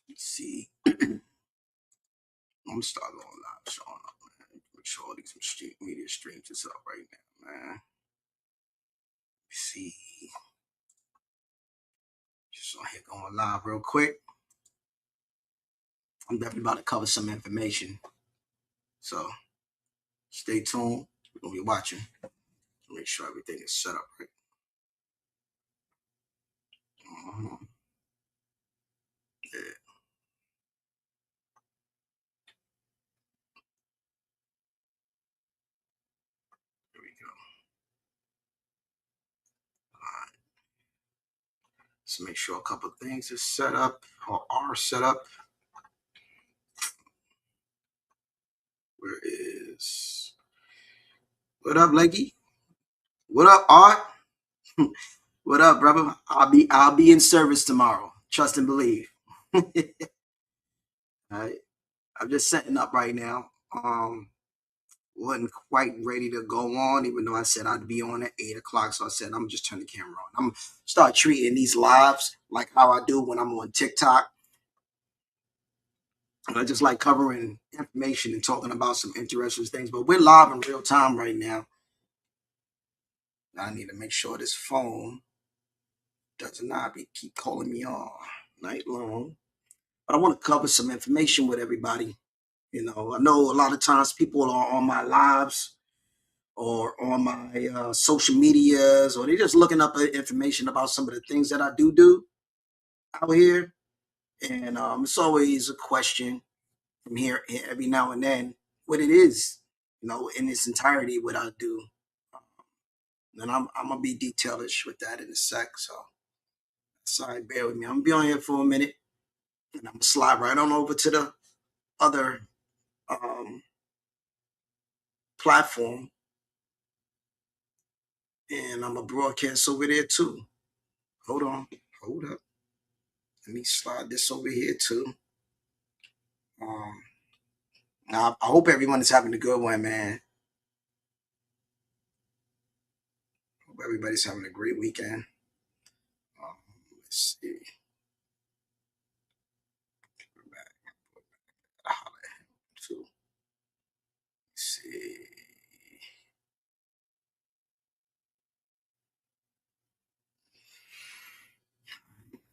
Let's see. I'm gonna start going live, showing up, man. Make sure all these media streams is up right now, man. Let's see. Just on here going live real quick. I'm definitely about to cover some information. So stay tuned. We're gonna be watching. Make sure everything is set up right. Yeah. There we go. All right. Let's make sure a couple things is set up or are set up. Where is what up, Leggy? What up, Art? What up, brother? I'll be in service tomorrow. Trust and believe. All right. I'm just setting up right now. Wasn't quite ready to go on, even though I said I'd be on at 8 o'clock. So I said I'm just turn the camera on. I'm start treating these lives like how I do when I'm on TikTok. And I just like covering information and talking about some interesting things. But we're live in real time right now. I need to make sure this phone does not keep calling me all night long. But I want to cover some information with everybody. You know, I know a lot of times people are on my lives or on my social medias, or they're just looking up information about some of the things that I do out here. And it's always a question from here every now and then what it is, you know, in its entirety, what I do. And I'm gonna be detailish with that in a sec. So sorry, bear with me. I'm gonna be on here for a minute, and I'm gonna slide right on over to the other um, platform, and I'm gonna broadcast over there too. Hold on, hold up. Let me slide this over here too. Um, I hope everyone is having a good one, man. Hope everybody's having a great weekend. Let's see. Let's see.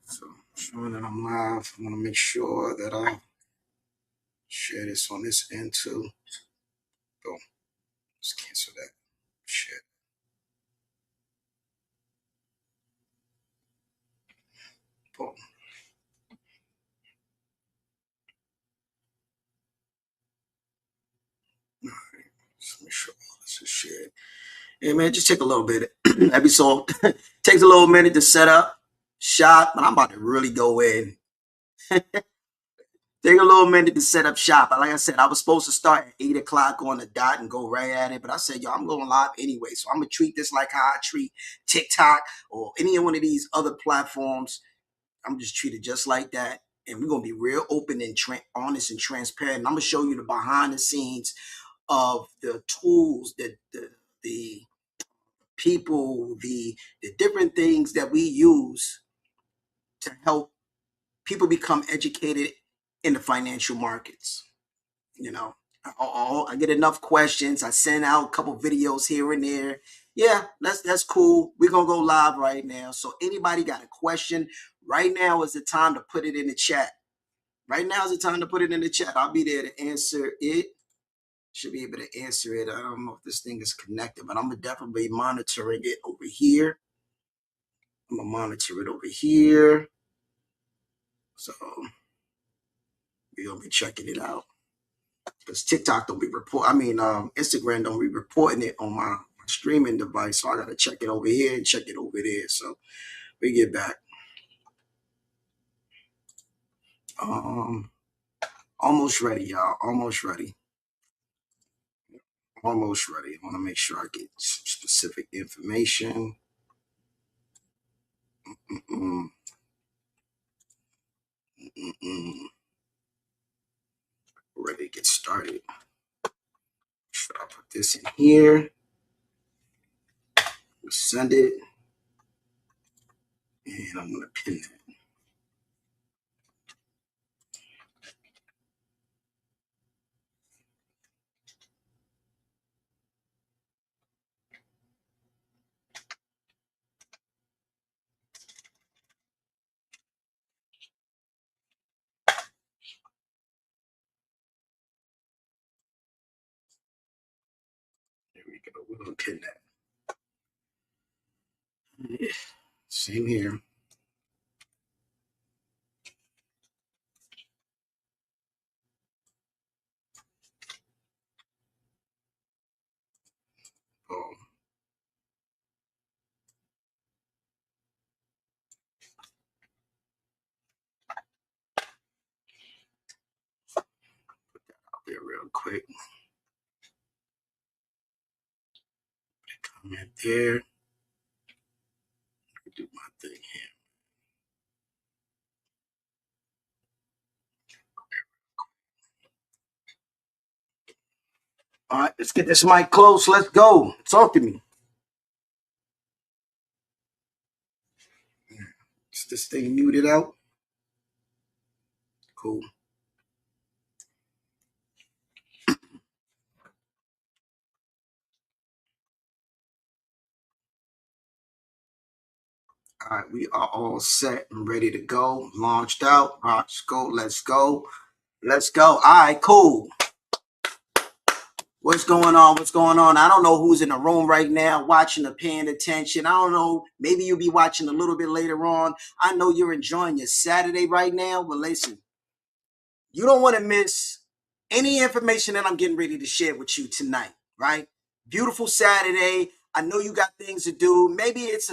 So, showing that I'm live, I'm gonna make sure that I share this on this end too. Boom. Let's cancel that. Shit. Boom. All right. Let's make sure all this is shared. Hey man, just take a little bit. Episode takes a little minute to set up shop, but I'm about to really go in. Take a little minute to set up shop. Like I said, I was supposed to start at 8 o'clock on the dot and go right at it, but I said, yo, I'm going live anyway. So I'm gonna treat this like how I treat TikTok or any one of these other platforms. I'm just treated just like that. And we're gonna be real open and honest and transparent. And I'm gonna show you the behind the scenes of the tools that the people, the different things that we use to help people become educated in the financial markets. You know, I get enough questions. I send out a couple videos here and there. Yeah, that's cool. We're gonna go live right now. So anybody got a question? Right now is the time to put it in the chat. Right now is the time to put it in the chat. I'll be there to answer it. Should be able to answer it. I don't know if this thing is connected, but I'm gonna definitely be monitoring it over here. I'm gonna monitor it over here. So we're gonna be checking it out. Because TikTok don't be Instagram don't be reporting it on my streaming device, so I gotta check it over here and check it over there. So we get back. Um, almost ready, y'all. Almost ready. Almost ready. I want to make sure I get some specific information. Mm-mm. Mm-mm. Ready to get started. Should I put this in here? Send it, and I'm gonna pin that. We're gonna pin that. Yeah. Same here. Oh. Out there real quick. Comment there. Do my thing here. All right, let's get this mic close. Let's go. Talk to me. Is this thing muted out? Cool. All right, we are all set and ready to go. Launched out. Let's go. Let's go. Let's go. All right, cool. What's going on? What's going on? I don't know who's in the room right now watching or paying attention. I don't know. Maybe you'll be watching a little bit later on. I know you're enjoying your Saturday right now, but listen, you don't want to miss any information that I'm getting ready to share with you tonight, right? Beautiful Saturday. I know you got things to do. Maybe it's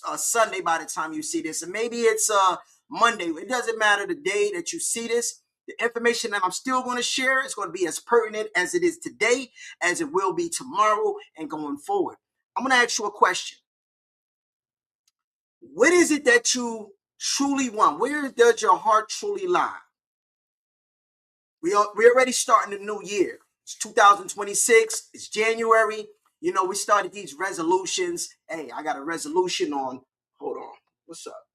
a Sunday by the time you see this, and maybe it's a Monday. It doesn't matter the day that you see this. The information that I'm still going to share is going to be as pertinent as it is today, as it will be tomorrow and going forward. I'm going to ask you a question. What is it that you truly want? Where does your heart truly lie? We're already starting the new year. It's 2026. It's January. You know, we started these resolutions. Hey, I got a resolution on. Hold on. What's up?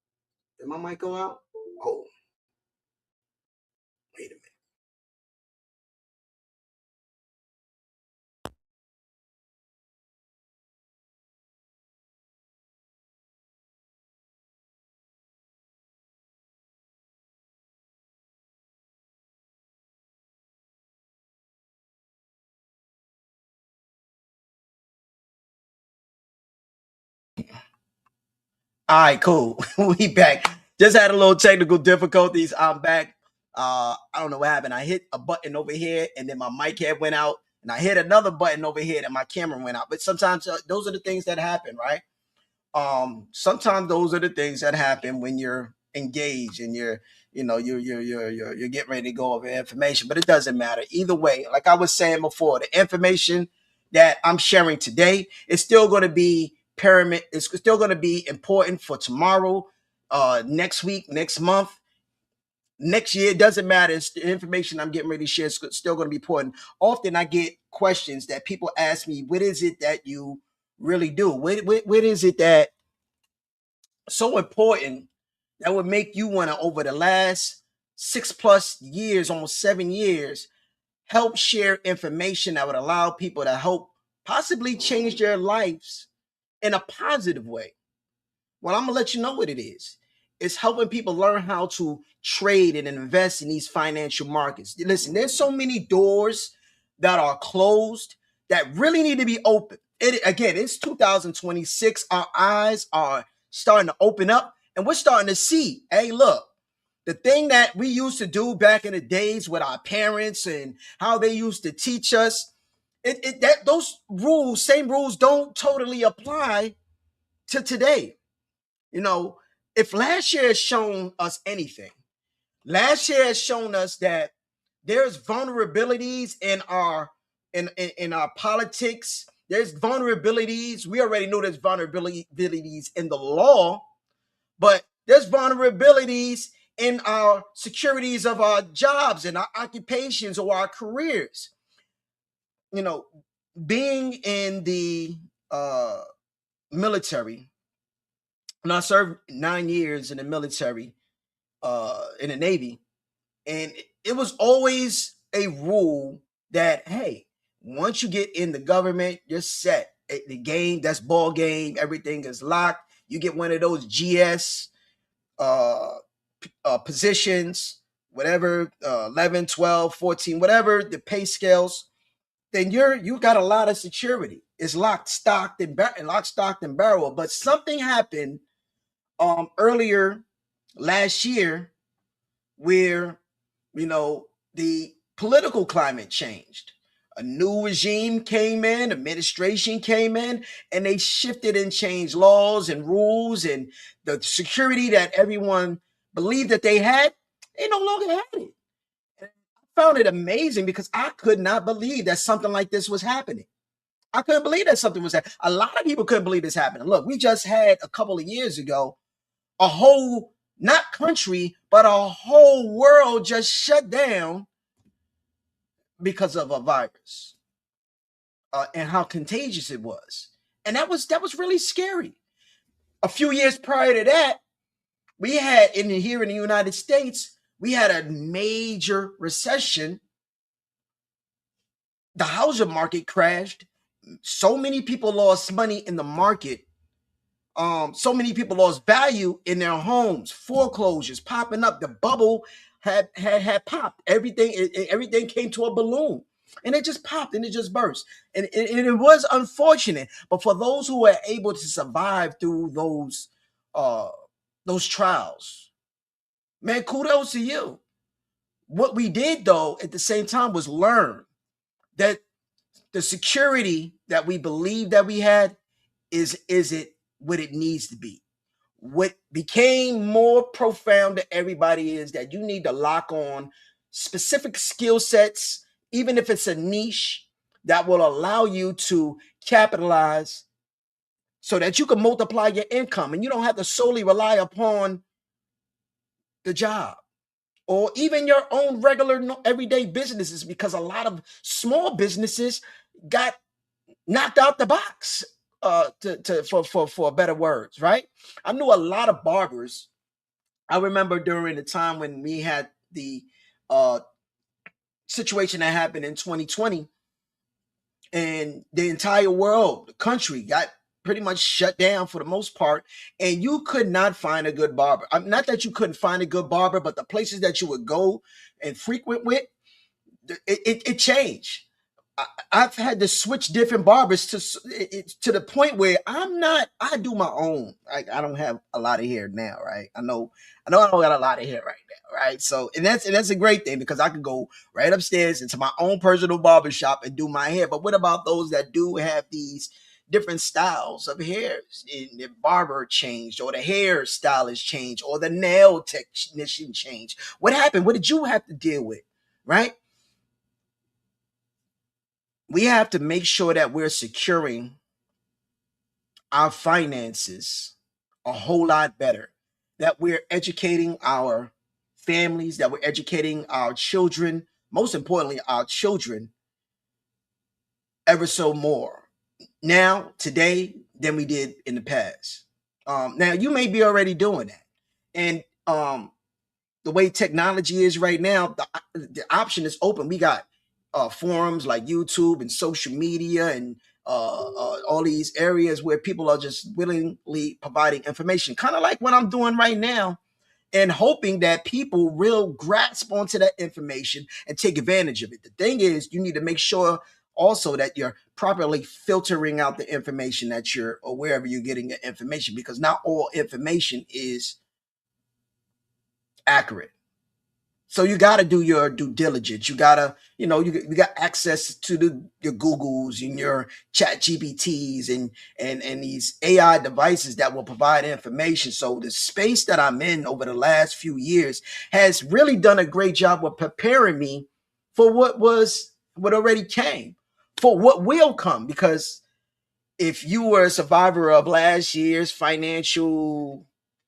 Did my mic go out? Oh, wait a minute. All right, cool. We back. Just had a little technical difficulties. I'm back. I don't know what happened. I hit a button over here, and then my mic head went out, and I hit another button over here, and my camera went out. But sometimes those are the things that happen, right? Sometimes those are the things that happen when you're engaged and you're getting ready to go over information, but it doesn't matter either way. Like I was saying before, the information that I'm sharing today is still going to be pyramid. It's still going to be important for tomorrow, next week, next month, next year. It doesn't matter. It's the information I'm getting ready to share is still going to be important. Often I get questions that people ask me, what is it that you really do? What is it that so important that would make you want to, over the last 6+ years, almost 7 years, help share information that would allow people to help possibly change their lives in a positive way? Well, I'm gonna let you know what it is. It's helping people learn how to trade and invest in these financial markets. Listen, there's so many doors that are closed that really need to be open. Again, it's 2026. Our eyes are starting to open up, and we're starting to see, hey, look, the thing that we used to do back in the days with our parents and how they used to teach us, those rules, same rules, don't totally apply to today. You know, if last year has shown us anything, last year has shown us that there's vulnerabilities in our politics. There's vulnerabilities. We already know there's vulnerabilities in the law, but there's vulnerabilities in our securities of our jobs and our occupations or our careers. You know, being in the military, and I served 9 years in the military, in the Navy, and it was always a rule that, hey, once you get in the government, you're set. The game, that's ball game. Everything is locked. You get one of those GS uh, positions, whatever, 11, 12, 14, whatever the pay scales, then you got a lot of security. is lock, stocked, and barrel. But something happened earlier last year where the political climate changed. A new regime came in, administration came in, and they shifted and changed laws and rules, and the security that everyone believed that they had, they no longer had it. And I found it amazing because I could not believe that something like this was happening. I couldn't believe that something was happening. A lot of people couldn't believe this happening. Look, we just had a couple of years ago a whole, not country, but a whole world just shut down because of a virus, and how contagious it was. And that was really scary. A few years prior to that, we had here in the United States, we had a major recession. The housing market crashed. So many people lost money in the market. So many people lost value in their homes. Foreclosures popping up. The bubble had popped. Everything came to a balloon, and it just popped and it just burst. And it was unfortunate, but for those who were able to survive through those trials, man, kudos to you. What we did though at the same time was learn that the security that we believed that we had is it what it needs to be. What became more profound to everybody is that you need to lock on specific skill sets, even if it's a niche that will allow you to capitalize so that you can multiply your income and you don't have to solely rely upon the job or even your own regular everyday businesses, because a lot of small businesses got knocked out the box, for better words, right? I knew a lot of barbers. I remember during the time when we had the uh, situation that happened in 2020, and the entire world, the country got pretty much shut down for the most part, and you could not find a good barber. Not that you couldn't find a good barber, but the places that you would go and frequent with, it changed. I've had to switch different barbers to the point where I'm not. I do my own. I don't have a lot of hair now, right? I know I don't got a lot of hair right now, right? So and that's a great thing because I could go right upstairs into my own personal barber shop and do my hair. But what about those that do have these different styles of hairs? And the barber changed, or the hairstylist changed, or the nail technician changed. What happened? What did you have to deal with, right? We have to make sure that we're securing our finances a whole lot better, that we're educating our families, that we're educating our children, most importantly, our children, ever so more now, today, than we did in the past. Now, you may be already doing that. And the way technology is right now, the option is open. We got forums like YouTube and social media and all these areas where people are just willingly providing information, kind of like what I'm doing right now, and hoping that people will grasp onto that information and take advantage of it. The thing is, you need to make sure also that you're properly filtering out the information that you're, or wherever you're getting your information, because not all information is accurate. So you got to do your due diligence. You got to, you got access to your Googles and your Chat GPTs and these AI devices that will provide information. So the space that I'm in over the last few years has really done a great job of preparing me for what already came, for what will come. Because if you were a survivor of last year's financial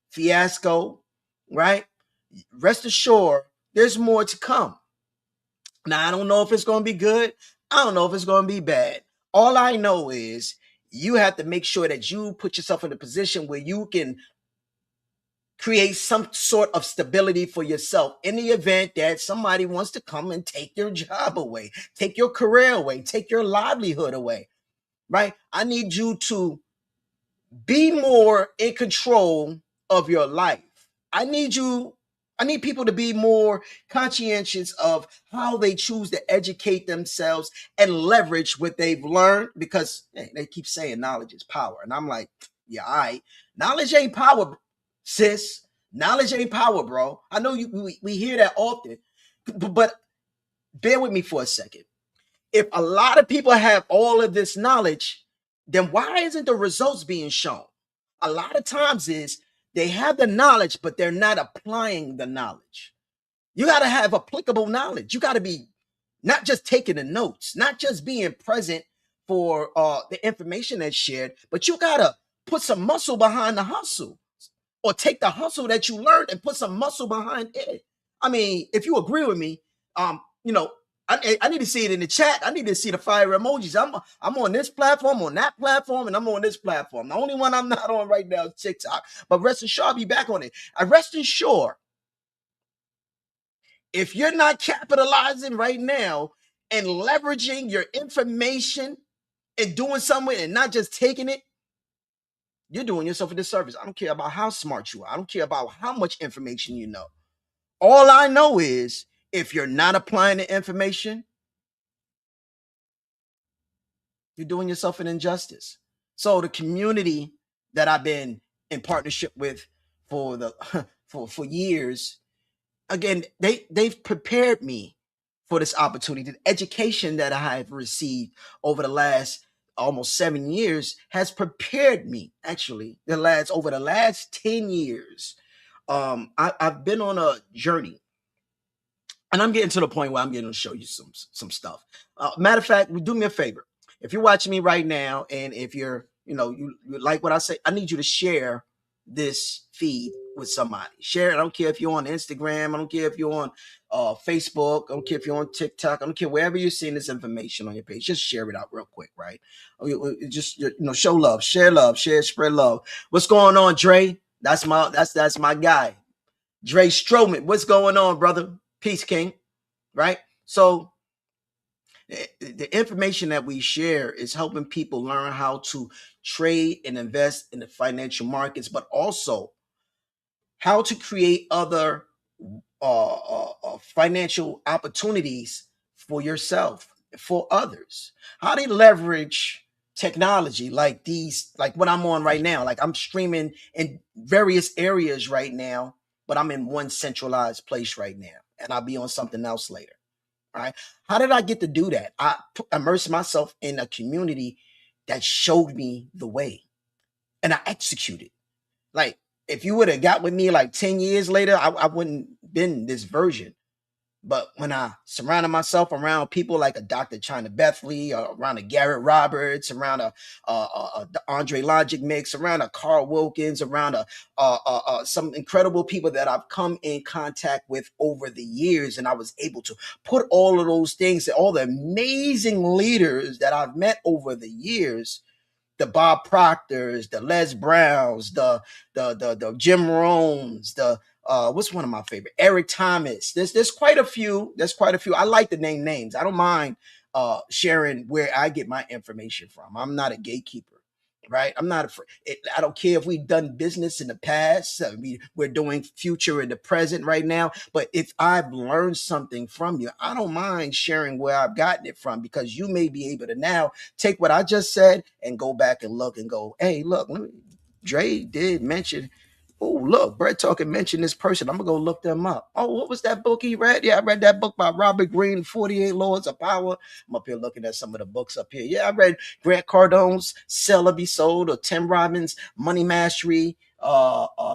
fiasco, right? Rest assured, there's more to come. Now, I don't know if it's going to be good. I don't know if it's going to be bad. All I know is you have to make sure that you put yourself in a position where you can create some sort of stability for yourself in the event that somebody wants to come and take your job away, take your career away, take your livelihood away, right? I need you to be more in control of your life. I need you I need people to be more conscientious of how they choose to educate themselves and leverage what they've learned, because hey, they keep saying knowledge is power. And I'm like, yeah, all right. Knowledge ain't power, sis. Knowledge ain't power, bro. I know we hear that often, but bear with me for a second. If a lot of people have all of this knowledge, then why isn't the results being shown? A lot of times is they have the knowledge, but they're not applying the knowledge. You got to have applicable knowledge. You got to be not just taking the notes, not just being present for the information that's shared, but you got to put some muscle behind the hustle, or take the hustle that you learned and put some muscle behind it. I mean, if you agree with me, you know, I need to see it in the chat. I need to see the fire emojis. I'm on this platform, on that platform, and I'm on this platform. The only one I'm not on right now is TikTok. But rest assured, I'll be back on it. I rest assured, if you're not capitalizing right now and leveraging your information and doing something and not just taking it, you're doing yourself a disservice. I don't care about how smart you are. I don't care about how much information you know. All I know is if you're not applying the information, you're doing yourself an injustice. So the community that I've been in partnership with for the for years, again, they've prepared me for this opportunity. The education that I have received over the last almost 7 years has prepared me. Actually, over the last 10 years, I've been on a journey, and I'm getting to the point where I'm getting to show you some stuff. Matter of fact, do me a favor. If you're watching me right now, and if you're, you like what I say, I need you to share this feed with somebody. Share it. I don't care if you're on Instagram. I don't care if you're on Facebook. I don't care if you're on TikTok. I don't care wherever you're seeing this information on your page. Just share it out real quick, right? Just show love, share, spread love. What's going on, Dre? That's my guy. Dre Stroman, what's going on, brother? Peace, King. Right? So the information that we share is helping people learn how to trade and invest in the financial markets, but also how to create other financial opportunities for yourself, for others. How they leverage technology like what I'm on right now. Like I'm streaming in various areas right now, but I'm in one centralized place right now, and I'll be on something else later. All right. How did I get to do that? I immersed myself in a community that showed me the way, and I executed. Like, if you would have got with me like 10 years later, I wouldn't been this version. But when I surrounded myself around people like a Dr. China Bethley, or around a Garrett Roberts, around the Andre Logic mix, around a Carl Wilkins, around some incredible people that I've come in contact with over the years, and I was able to put all of those things, all the amazing leaders that I've met over the years, the Bob Proctors, the Les Browns, the Jim Rohns, the what's one of my favorite? Eric Thomas. There's quite a few. There's quite a few. I like to name names. I don't mind sharing where I get my information from. I'm not a gatekeeper. Right, I'm not afraid. I don't care if we've done business in the past. We're doing future in the present right now. But if I've learned something from you, I don't mind sharing where I've gotten it from, because you may be able to now take what I just said and go back and look and go, hey, look, Dre did mention. Oh, look, Brett Talking mentioned this person. I'm gonna go look them up. Oh, what was that book he read? Yeah, I read that book by Robert Greene, 48 Laws of Power. I'm up here looking at some of the books up here. Yeah, I read Grant Cardone's Sell or Be Sold, or Tim Robbins' Money Mastery,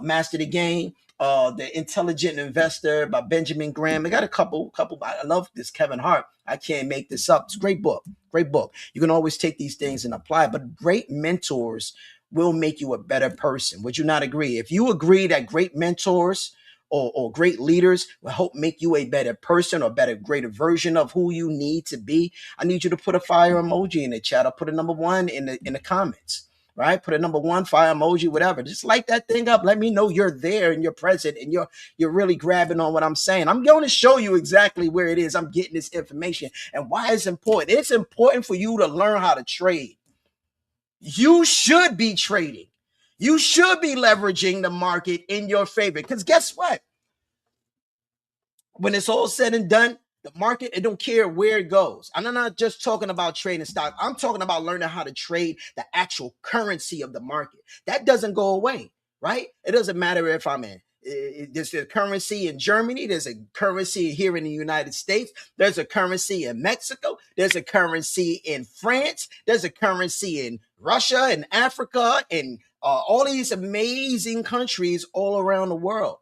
Master the Game, The Intelligent Investor by Benjamin Graham. I got a couple. I love this Kevin Hart. I can't make this up. It's a great book. Great book. You can always take these things and apply, but great mentors will make you a better person. Would you not agree? If you agree that great mentors or great leaders will help make you a better person, or better, greater version of who you need to be, I need you to put a fire emoji in the chat. I'll put a number 1 in the comments. Right? Put a number 1 fire emoji, whatever. Just light that thing up. Let me know you're there and you're present and you're really grabbing on what I'm saying. I'm going to show you exactly where it is I'm getting this information and why it's important. It's important for you to learn how to trade. You should be trading. You should be leveraging the market in your favor. Because guess what? when it's all said and done, the market, it don't care where it goes. I'm not just talking about trading stock. I'm talking about learning how to trade the actual currency of the market. That doesn't go away, right? It doesn't matter if I'm in. There's a currency in Germany. There's a currency here in the United States. There's a currency in Mexico. There's a currency in France. There's a currency in Russia and Africa and all these amazing countries all around the world,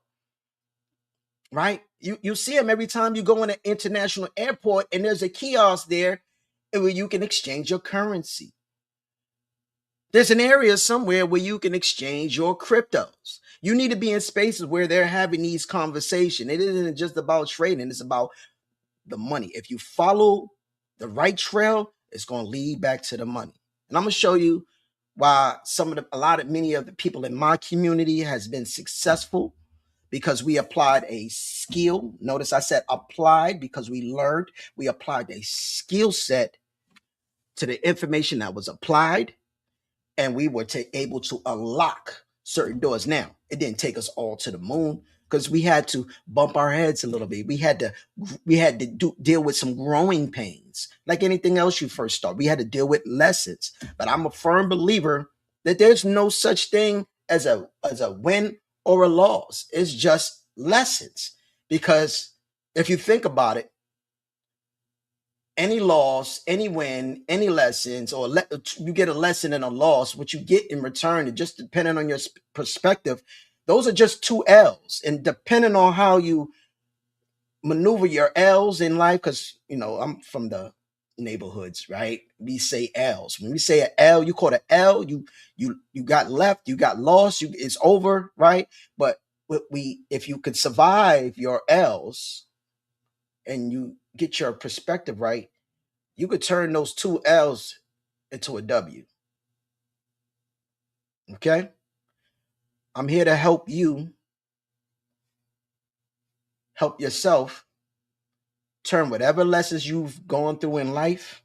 right? You see them every time you go in an international airport, and there's a kiosk there where you can exchange your currency. There's an area somewhere where you can exchange your cryptos. You need to be in spaces where they're having these conversations. It isn't just about trading, it's about the money. If you follow the right trail, it's going to lead back to the money. And I'm going to show you why many of the people in my community has been successful, because we applied a skill. Notice I said applied, because we applied a skill set to the information that was applied, and we were able to unlock certain doors. Now, it didn't take us all to the moon, because we had to bump our heads a little bit. We had to deal with some growing pains, like anything else you first start. We had to deal with lessons. But I'm a firm believer that there's no such thing as a win or a loss. It's just lessons. Because if you think about it, any loss, any win, any lessons, or you get a lesson and a loss, what you get in return, just depending on your perspective, those are just two L's. And depending on how you maneuver your L's in life, because, I'm from the neighborhoods, right? We say L's. When we say an L, you call it L, you got left, you got lost, it's over, right? But if you could survive your L's and you get your perspective right, you could turn those two L's into a W. Okay? I'm here to help you help yourself turn whatever lessons you've gone through in life,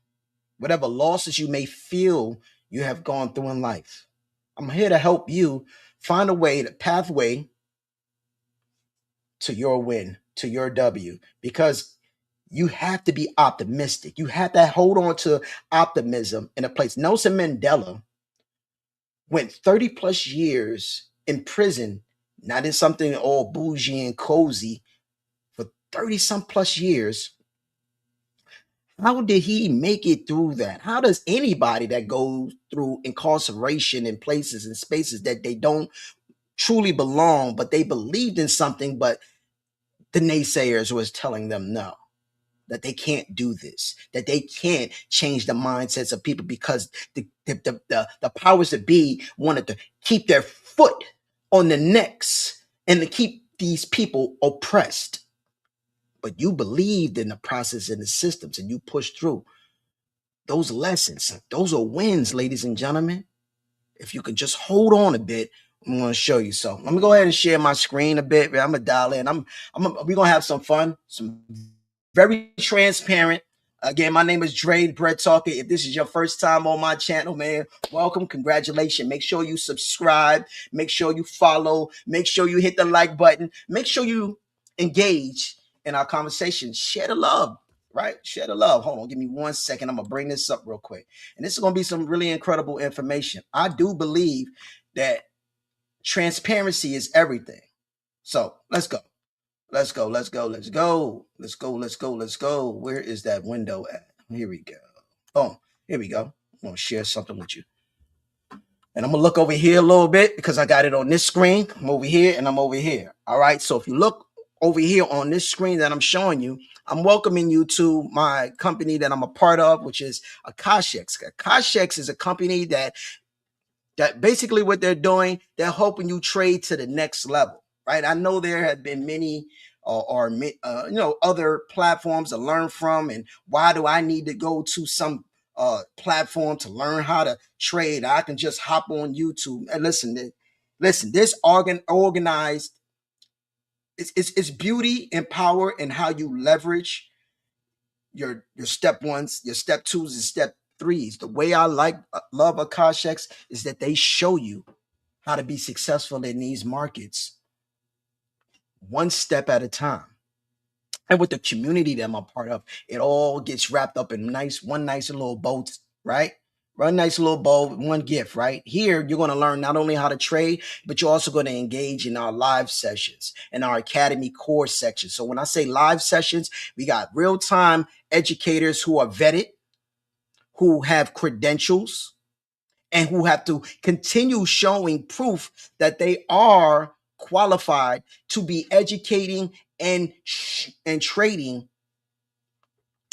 whatever losses you may feel you have gone through in life. I'm here to help you find the pathway to your win, to your W, because you have to be optimistic. You have to hold on to optimism in a place. Nelson Mandela went 30 plus years in prison, not in something all bougie and cozy, for 30 some plus years. How did he make it through that? How does anybody that goes through incarceration in places and spaces that they don't truly belong, but they believed in something, but the naysayers was telling them no, that they can't do this, that they can't change the mindsets of people, because the powers that be wanted to keep their foot on the necks and to keep these people oppressed. But you believed in the process and the systems, and you pushed through. Those lessons, those are wins, ladies and gentlemen. If you can just hold on a bit, I'm going to show you. So let me go ahead and share my screen a bit. I'm gonna dial in. We're gonna have some fun, some very transparent. Again, my name is Dre, Bread Talker. If this is your first time on my channel, man, welcome, congratulations. Make sure you subscribe, make sure you follow, make sure you hit the like button, make sure you engage in our conversation. Share the love, right? Share the love. Hold on, give me 1 second. I'm gonna bring this up real quick. And this is gonna be some really incredible information. I do believe that transparency is everything. So let's go. Let's go. Let's go. Let's go. Let's go. Let's go. Let's go. Where is that window at? Here we go. Oh, here we go. I'm going to share something with you. And I'm going to look over here a little bit, because I got it on this screen. I'm over here and I'm over here. All right. So if you look over here on this screen that I'm showing you, I'm welcoming you to my company that I'm a part of, which is Akashx. Akashx is a company that basically what they're doing, they're helping you trade to the next level, right? I know there have been many other platforms to learn from, and why do I need to go to some platform to learn how to trade? I can just hop on YouTube and listen. This organized. It's beauty and power and how you leverage your step ones, your step twos, and step threes. The way I love Akashx is that they show you how to be successful in these markets one step at a time. and with the community that I'm a part of, it all gets wrapped up in one nice little bow, right? One nice little bow, one gift, right? Here, you're going to learn not only how to trade, but you're also going to engage in our live sessions and our Academy core section. So when I say live sessions, we got real-time educators who are vetted, who have credentials, and who have to continue showing proof that they are qualified to be educating and trading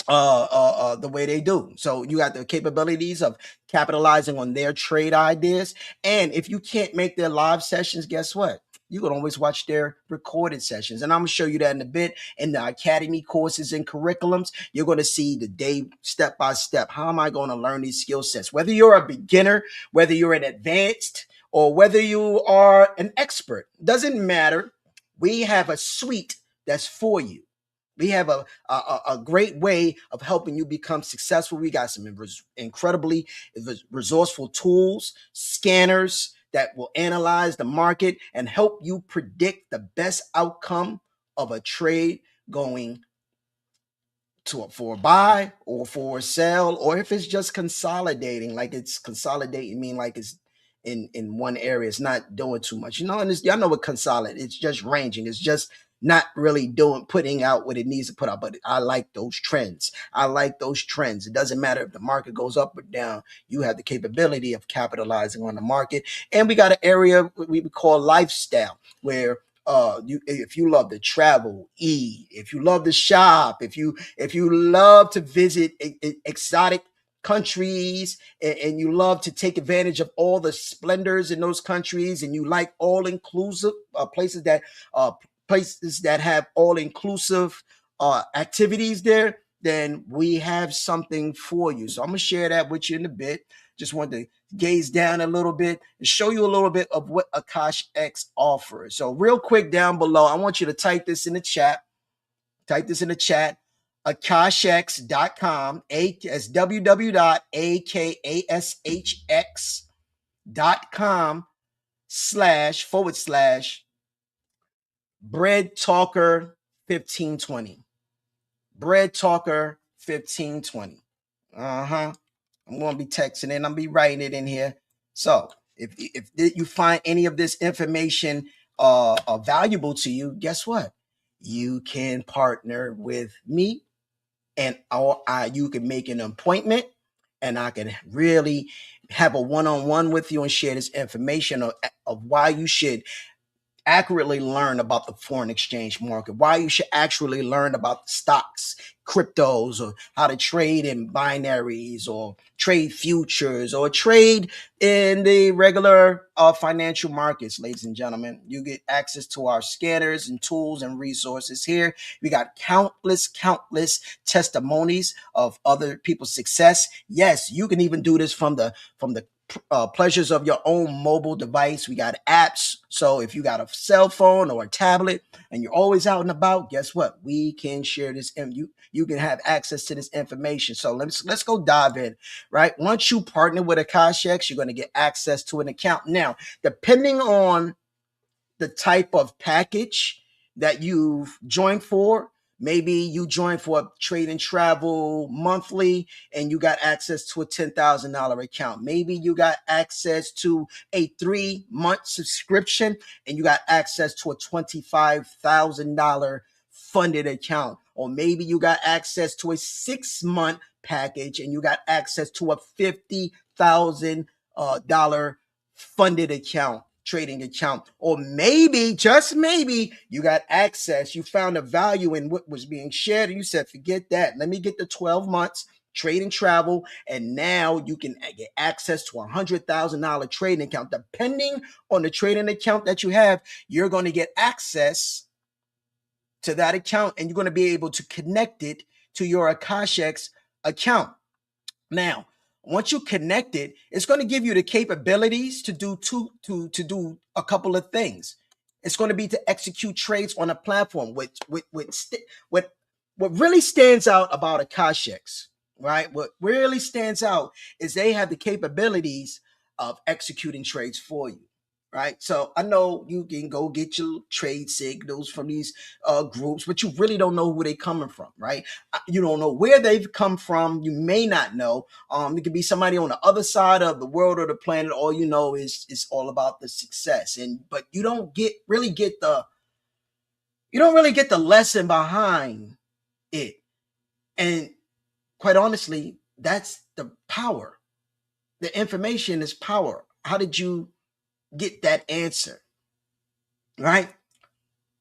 the way they do. So you got the capabilities of capitalizing on their trade ideas. And if you can't make their live sessions, guess what? You can always watch their recorded sessions. And I'm going to show you that in a bit. In the Academy courses and curriculums, you're going to see the day step by step. How am I going to learn these skill sets? Whether you're a beginner, whether you're an advanced, or whether you are an expert, doesn't matter. We have a suite that's for you. We have a great way of helping you become successful. We got some incredibly resourceful tools, scanners that will analyze the market and help you predict the best outcome of a trade going for a buy or for a sell, or if it's just consolidating, like it's consolidating, mean like it's in one area, it's not doing too much, and y'all know what consolidate, it's just ranging, it's just not really putting out what it needs to put out. But I like those trends. It doesn't matter if the market goes up or down, you have the capability of capitalizing on the market. And we got an area we would call lifestyle, where if you love to travel, eat, if you love to shop, if you love to visit exotic countries, and you love to take advantage of all the splendors in those countries, and you like all inclusive places that have all inclusive activities there, then we have something for you. So I'm gonna share that with you in a bit. Just wanted to gaze down a little bit and show you a little bit of what Akashx offers. So real quick down below, I want you to type this in the chat. Akashx.com, as www.akashx.com// Bread Talker 1520. Bread Talker 1520. I'm going to be texting it. I'm going to be writing it in here. So if you find any of this information valuable to you, guess what? You can partner with me, and you can make an appointment, and I can really have a one-on-one with you and share this information of why you should accurately learn about the foreign exchange market, why you should actually learn about stocks, cryptos, or how to trade in binaries, or trade futures, or trade in the regular financial markets. Ladies and gentlemen, you get access to our scanners and tools and resources here. We got countless testimonies of other people's success. Yes, you can even do this from the pleasures of your own mobile device. We got apps. So if you got a cell phone or a tablet and you're always out and about, guess what? We can share this, and you can have access to this information. So let's go dive in, right? Once you partner with Akashx, you're going to get access to an account. Now, depending on the type of package that you've joined for, maybe you joined for a trade and travel monthly and you got access to a $10,000 account. Maybe you got access to a 3-month subscription and you got access to a $25,000 funded account. Or maybe you got access to a 6-month package and you got access to a $50,000 funded account, trading account. Or maybe, just maybe, you got access, you found a value in what was being shared and you said, forget that, let me get the 12 months trade and travel, and now you can get access to a $100,000 trading account. Depending on the trading account that you have, you're going to get access to that account, and you're going to be able to connect it to your Akashx account. Now, once you connect it, it's going to give you the capabilities to do do a couple of things. It's going to be to execute trades on a platform. What really stands out about Akashx, right? What really stands out is they have the capabilities of executing trades for you. right? So I know you can go get your trade signals from these groups, but you really don't know who they coming from, right? You don't know where they've come from. You may not know. It could be somebody on the other side of the world or the planet. All you know is it's all about the success, and but you don't get the lesson behind it. And quite honestly, that's the power. The information is power. How did you get that answer, right?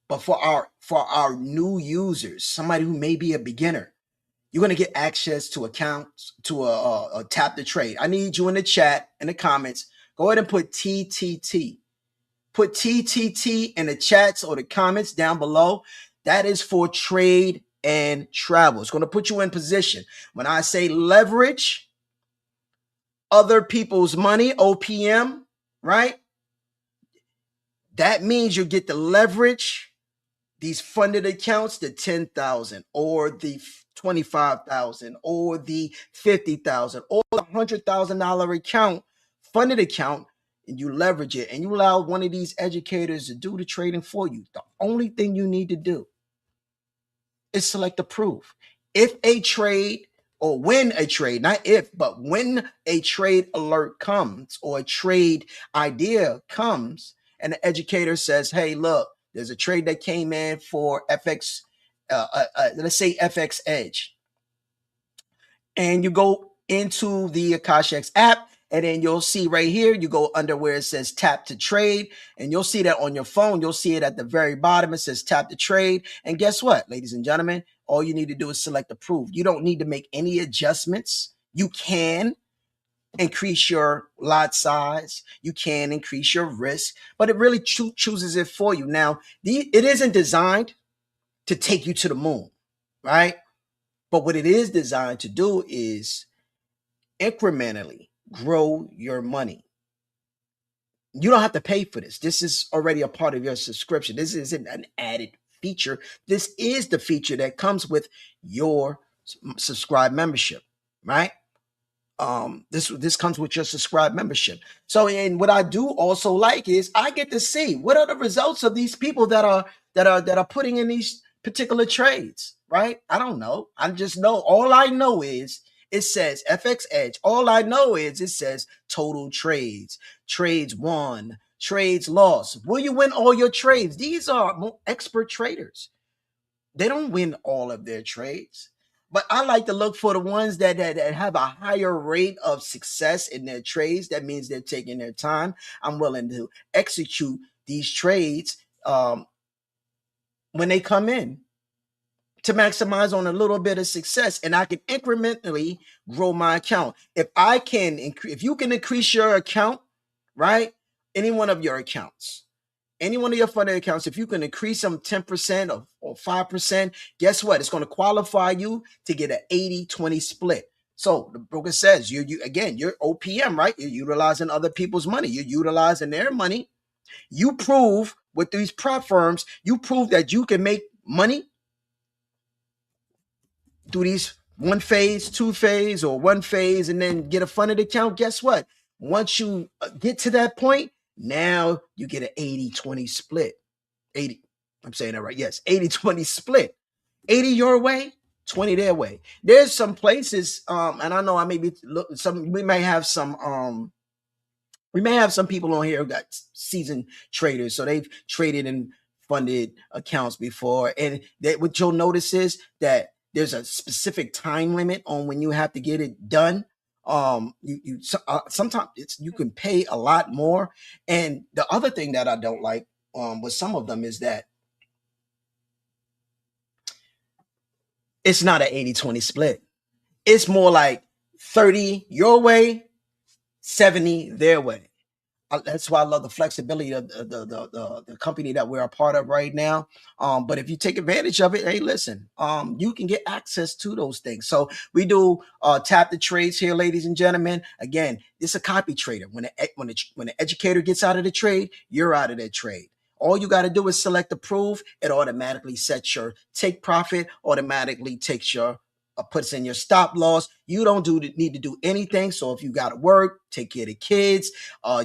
But for our new users, somebody who may be a beginner, you're gonna get access to accounts to a tap to trade. I need you in the chat, in the comments. Go ahead and put TTT. Put TTT in the chats or the comments down below. That is for trade and travel. It's going to put you in position. When I say leverage other people's money, OPM, right? That means you get to leverage these funded accounts, the 10,000 or the 25,000 or the 50,000 or the $100,000 account, funded account, and you leverage it and you allow one of these educators to do the trading for you. The only thing you need to do is select approve. If a trade, or when a trade, not if, but when a trade alert comes or a trade idea comes, and the educator says, hey, look, there's a trade that came in for FX, let's say FX Edge. And you go into the Akashx app, and then you'll see right here, you go under where it says tap to trade, and you'll see that on your phone. You'll see it at the very bottom. It says tap to trade. And guess what, ladies and gentlemen? All you need to do is select approve. You don't need to make any adjustments. You can increase your lot size. You can increase your risk, but it really chooses it for you. Now, it isn't designed to take you to the moon, right? But what it is designed to do is incrementally grow your money. You don't have to pay for this. This is already a part of your subscription. This isn't an added feature. This is the feature that comes with your subscribe membership, right? This comes with your subscribe membership. So, and what I do also like is I get to see what are the results of these people that are putting in these particular trades, right? I don't know. I just know, all I know is it says FX Edge. All I know is it says total trades, trades won, trades lost. Will you win all your trades? These are expert traders. They don't win all of their trades. But I like to look for the ones that have a higher rate of success in their trades. That means they're taking their time. I'm willing to execute these trades when they come in to maximize on a little bit of success, and I can incrementally grow my account. If you can increase your account, right? Any one of your accounts, any one of your funded accounts, if you can increase them 10% or 5%, guess what? It's going to qualify you to get an 80-20 split. So the broker says, you're OPM, right? You're utilizing other people's money. You're utilizing their money. You prove with these prop firms, you prove that you can make money through these one phase, two phase, or one phase, and then get a funded account. Guess what? Once you get to that point, now you get an 80-20 split. 80, I'm saying that right. Yes, 80-20 split. 80 your way, 20 their way. There's some places, and I know I may be we may have some people on here who got seasoned traders, so they've traded in funded accounts before, and what you'll notice is that there's a specific time limit on when you have to get it done. Sometimes you can pay a lot more, and the other thing that I don't like with some of them is that it's not an 80-20 split. It's more like 30 your way, 70 their way. That's why I love the flexibility of the company that we're a part of right now. But if you take advantage of it, hey, listen, you can get access to those things. So we do tap the trades here, ladies and gentlemen. Again, it's a copy trader. When the educator gets out of the trade, you're out of that trade. All you got to do is select approve. It automatically sets your take profit, automatically takes your puts in your stop loss. You don't need to do anything. So if you got to work, take care of the kids,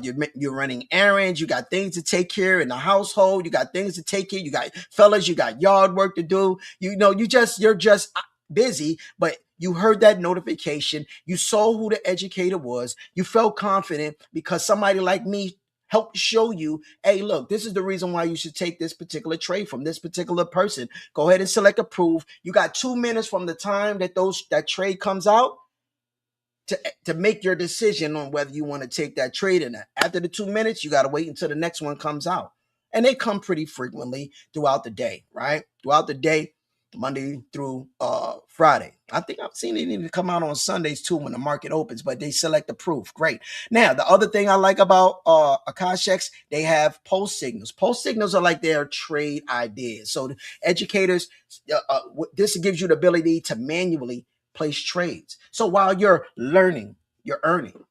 you're running errands, you got things to take care in the household, you got things to take care. You got fellas, you got yard work to do. You're just busy, but you heard that notification. You saw who the educator was. You felt confident because somebody like me help show you, hey, look, this is the reason why you should take this particular trade from this particular person. Go ahead and select approve. You got 2 minutes from the time that trade comes out to make your decision on whether you want to take that trade or not. After the 2 minutes, you got to wait until the next one comes out. And they come pretty frequently throughout the day, right? Throughout the day, Monday through Friday. I think I've seen it even come out on Sundays too when the market opens, but they select the proof. Great. Now, the other thing I like about Akashx, they have post signals. Post signals are like their trade ideas. So the educators, this gives you the ability to manually place trades. So while you're learning, you're earning.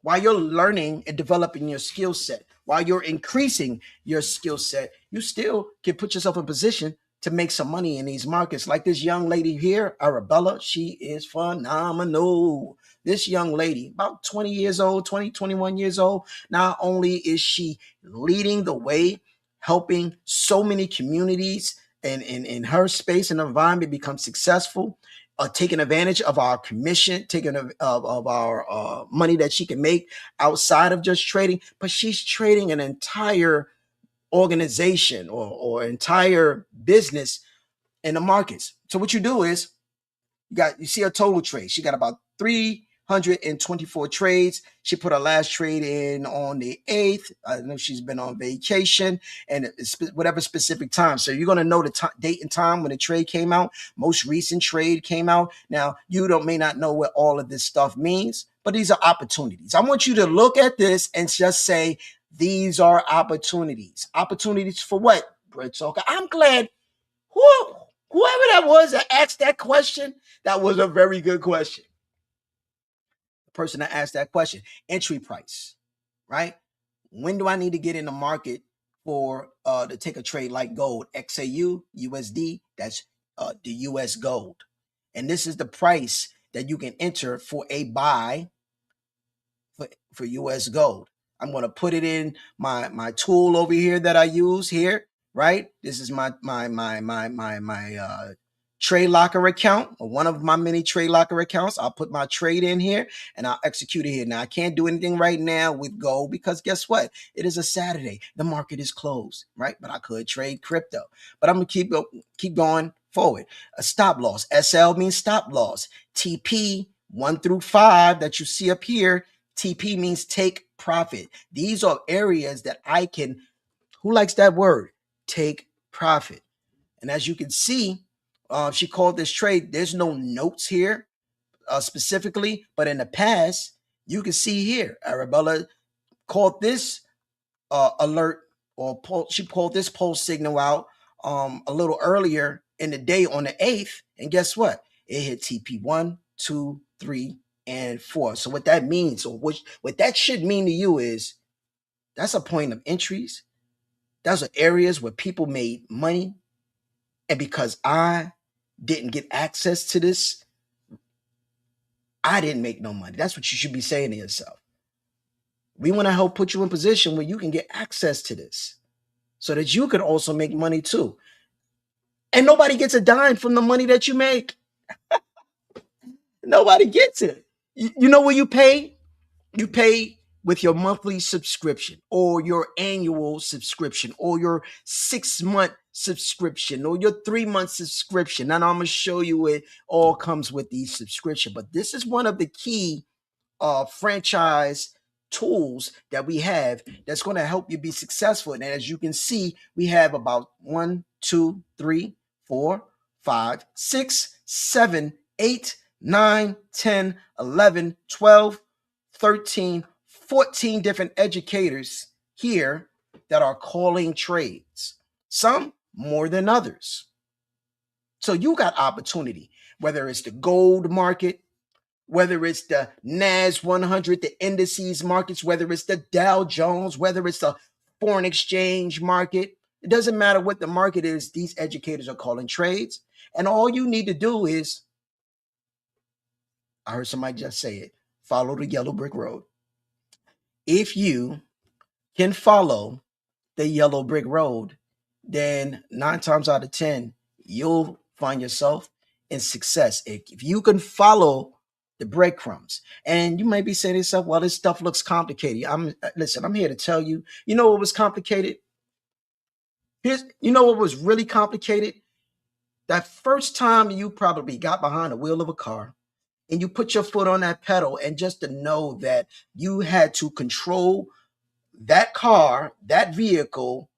While you're learning and developing your skill set, while you're increasing your skill set, you still can put yourself in position to make some money in these markets. Like this young lady here, Arabella, she is phenomenal. This young lady, about 20 years old, 20, 21 years old, not only is she leading the way, helping so many communities and in her space and environment become successful, taking advantage of our commission, taking of our money that she can make outside of just trading, but she's trading an entire organization or entire business in the markets. So what you do is you see a total trade. She got about 324 trades. She put her last trade in on the 8th. I know she's been on vacation and whatever specific time. So you're going to know the date and time when the trade came out. Most recent trade came out. Now, you may not know what all of this stuff means, but these are opportunities. I want you to look at this and just say, these are opportunities. Opportunities for what, Brett Talker? I'm glad whoever that was that asked that question, that was a very good question. The person that asked that question, entry price, right? When do I need to get in the market for to take a trade like gold, XAU, USD? That's the US gold. And this is the price that you can enter for a buy for US gold. I'm going to put it in my tool over here that I use here, right? This is my trade locker account, or one of my many trade locker accounts. I'll put my trade in here and I'll execute it here. Now I can't do anything right now with gold because guess what? It is a Saturday. The market is closed, right? But I could trade crypto. But I'm gonna keep going forward. A stop loss. SL means stop loss. TP 1 through 5 that you see up here. TP means take profit. These are areas that I can, who likes that word? Take profit. And as you can see, she called this trade. There's no notes here specifically, but in the past, you can see here, Arabella called this alert or she pulled this pulse signal out a little earlier in the day on the 8th. And guess what? It hit TP 1, 2, 3, and 4. So what that means, or what that should mean to you is that's a point of entries. Those are areas where people made money. And because I didn't get access to this, I didn't make no money. That's what you should be saying to yourself. We want to help put you in position where you can get access to this so that you can also make money too. And nobody gets a dime from the money that you make. Nobody gets it. You know where you pay? You pay with your monthly subscription or your annual subscription or your 6-month subscription or your 3-month subscription. And I'm going to show you it all comes with the subscription. But this is one of the key franchise tools that we have that's going to help you be successful. And as you can see, we have about 1, 2, 3, 4, 5, 6, 7, 8, 9, 10, 11, 12, 13, 14 different educators here that are calling trades, some more than others. So you got opportunity, whether it's the gold market, whether it's the NAS 100, the indices markets, whether it's the Dow Jones, whether it's the foreign exchange market. It doesn't matter what the market is. These educators are calling trades. And all you need to do is I heard somebody just say it. Follow the yellow brick road. If you can follow the yellow brick road, then 9 times out of 10, you'll find yourself in success. If you can follow the breadcrumbs, and you might be saying to yourself, well, this stuff looks complicated. I'm here to tell you, you know what was complicated? You know what was really complicated? That first time you probably got behind the wheel of a car and you put your foot on that pedal, and just to know that you had to control that car, that vehicle,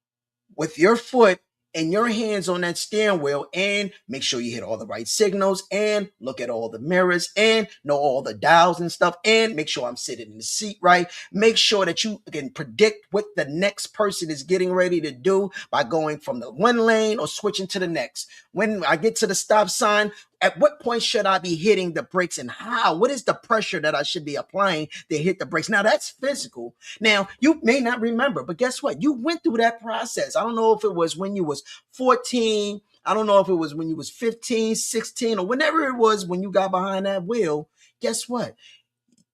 with your foot and your hands on that steering wheel, and make sure you hit all the right signals and look at all the mirrors and know all the dials and stuff, and make sure I'm sitting in the seat right. Make sure that you can predict what the next person is getting ready to do by going from the one lane or switching to the next. When I get to the stop sign, at what point should I be hitting the brakes, and how? What is the pressure that I should be applying to hit the brakes? Now that's physical. Now, you may not remember, but guess what? You went through that process. I don't know if it was when you was 14. I don't know if it was when you was 15, 16, or whenever it was when you got behind that wheel. Guess what?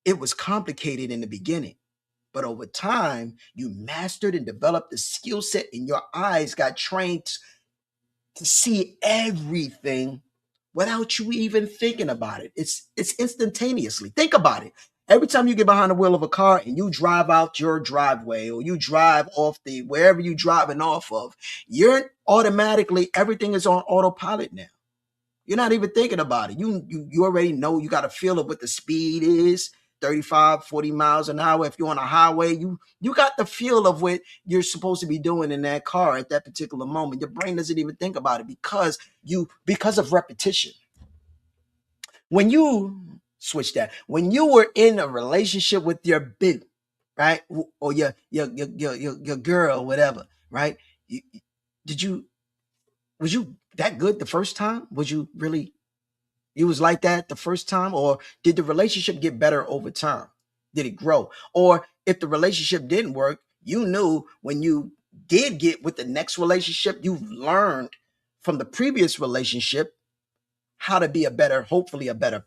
It was complicated in the beginning. But over time, you mastered and developed the skill set, and your eyes got trained to see everything without you even thinking about it. It's instantaneously. Think about it. Every time you get behind the wheel of a car and you drive out your driveway, or you drive off the wherever you're driving off of, you're automatically, everything is on autopilot now. You're not even thinking about it. You already know. You got a feel of what the speed is. 35, 40 miles an hour. If you're on a highway, you got the feel of what you're supposed to be doing in that car at that particular moment. Your brain doesn't even think about it because of repetition. When you switch that, when you were in a relationship with your boo, right, or your girl, whatever, right? You, did you was you that good the first time? Was you really, you was like that the first time, or did the relationship get better over time? Did it grow? Or if the relationship didn't work, you knew when you did get with the next relationship, you've learned from the previous relationship how to be a better, hopefully a better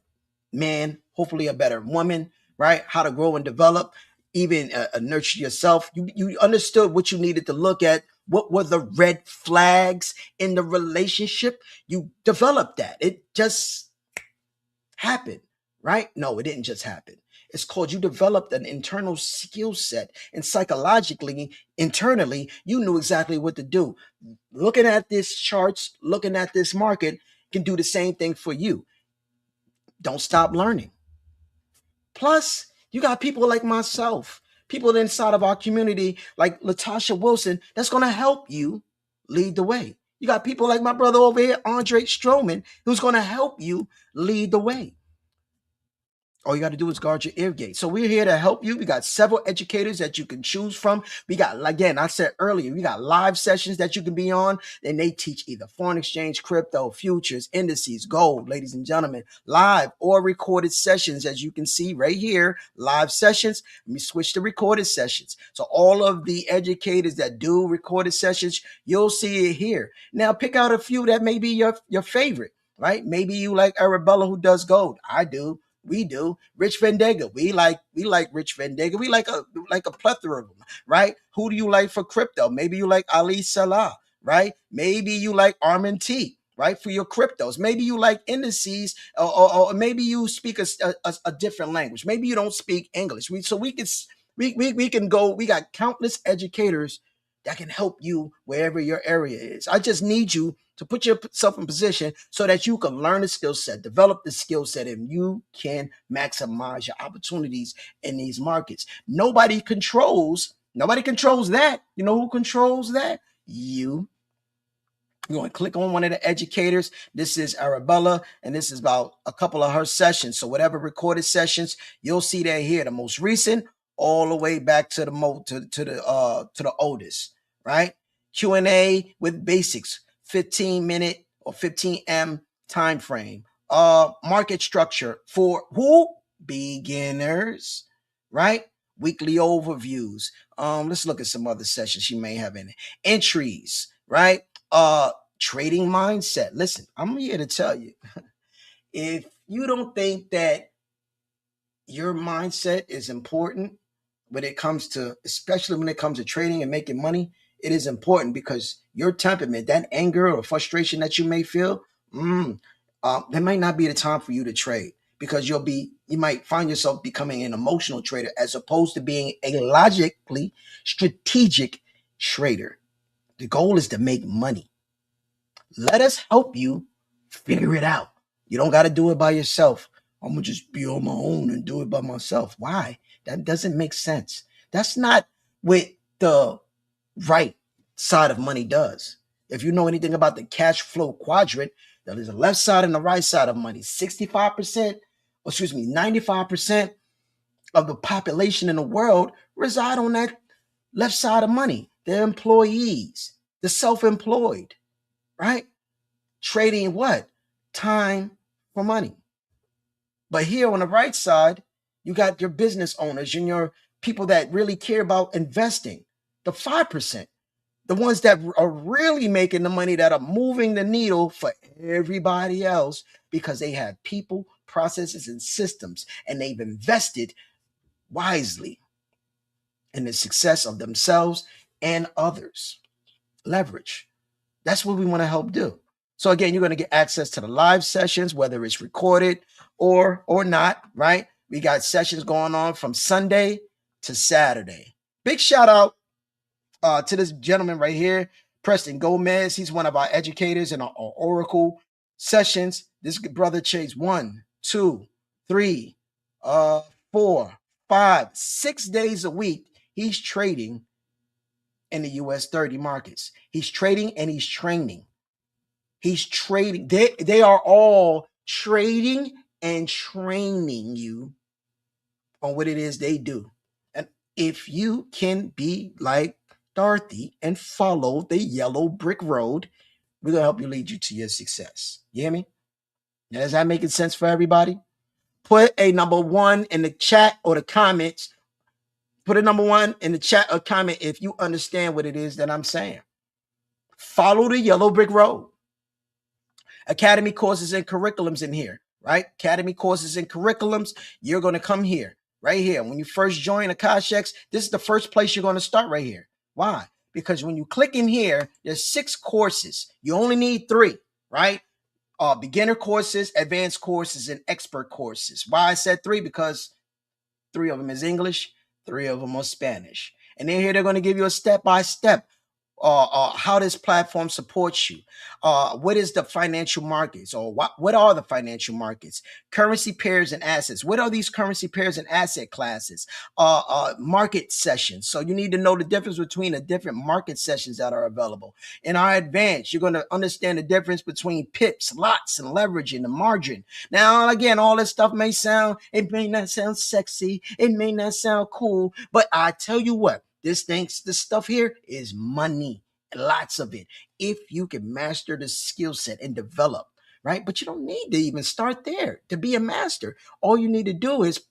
man, hopefully a better woman, right? How to grow and develop, even nurture yourself. You understood what you needed to look at. What were the red flags in the relationship? You developed that. It just happened, right? No, it didn't just happen. It's called, you developed an internal skill set, and psychologically, internally, you knew exactly what to do. Looking at this charts, looking at this market can do the same thing for you. Don't stop learning. Plus, you got people like myself, people inside of our community like Latasha Wilson, that's going to help you lead the way. You got people like my brother over here, Andre Stroman, who's going to help you lead the way. All you got to do is guard your ear gate. So we're here to help you. We got several educators that you can choose from. We got, again, I said earlier, we got live sessions that you can be on, and they teach either foreign exchange, crypto, futures, indices, gold, ladies and gentlemen, live or recorded sessions, as you can see right here, live sessions. Let me switch to recorded sessions. So all of the educators that do recorded sessions, you'll see it here. Now pick out a few that may be your favorite, right? Maybe you like Arabella, who does gold. I do. We do. Rich Vendega. We like Rich Vendega. We like a plethora of them, right? Who do you like for crypto? Maybe you like Ali Salah, right? Maybe you like Armin T, right? For your cryptos. Maybe you like indices, or maybe you speak a different language. Maybe you don't speak English. We can go. We got countless educators that can help you wherever your area is. I just need you to put yourself in position so that you can learn the skill set, develop the skill set, and you can maximize your opportunities in these markets. Nobody controls that. You know who controls that? You. You're going to click on one of the educators. This is Arabella, and this is about a couple of her sessions. So whatever recorded sessions, you'll see that here, the most recent, all the way back to the oldest, right? Q&A with basics, 15-minute or 15M time frame. Market structure for who? Beginners, right? Weekly overviews. Let's look at some other sessions she may have in it. Entries, right? Trading mindset. Listen, I'm here to tell you, if you don't think that your mindset is important when it comes to, especially when it comes to trading and making money. It is important because your temperament, that anger or frustration that you may feel, that might not be the time for you to trade, because you might find yourself becoming an emotional trader as opposed to being a logically strategic trader. The goal is to make money. Let us help you figure it out. You don't got to do it by yourself. I'm going to just be on my own and do it by myself. Why? That doesn't make sense. That's not what the right side of money does. If you know anything about the cash flow quadrant, there is a left side and the right side of money. 65%, 95% of the population in the world reside on that left side of money. They're employees, the self-employed, right? Trading what? Time for money. But here on the right side, you got your business owners and your people that really care about investing, the 5%, the ones that are really making the money, that are moving the needle for everybody else because they have people, processes, and systems, and they've invested wisely in the success of themselves and others. Leverage. That's what we want to help do. So again, you're going to get access to the live sessions, whether it's recorded or not, right? We got sessions going on from Sunday to Saturday. Big shout out to this gentleman right here, Preston Gomez. He's one of our educators in our Oracle sessions. This brother trades 1, 2, 3, 4, 5, 6 days a week. He's trading in the US 30 markets. He's trading and he's training. He's trading. They are all trading and training you on what it is they do. And if you can be like Dorothy and follow the yellow brick road, we're going to help you lead you to your success. You hear me? Now, is that making sense for everybody? Put a number 1 in the chat or the comments. Put a number 1 in the chat or comment if you understand what it is that I'm saying. Follow the yellow brick road. Academy courses and curriculums in here, right? Academy courses and curriculums. You're going to come here, right here. When you first join Akashx, this is the first place you're going to start right here. Why? Because when you click in here, there's 6 courses. You only need 3, right? Beginner courses, advanced courses, and expert courses. Why I said 3? Because 3 of them is English, 3 of them are Spanish. And then here they're going to give you a step-by-step how this platform supports you. What is the financial markets, or what are the financial markets? Currency pairs and assets. What are these currency pairs and asset classes? Market sessions. So you need to know the difference between the different market sessions that are available. In our advance, you're going to understand the difference between pips, lots, and leverage and the margin. Now, again, all this stuff may not sound sexy. It may not sound cool, but I tell you what, this stuff here is money, lots of it. If you can master the skill set and develop, right? But you don't need to even start there to be a master. All you need to do is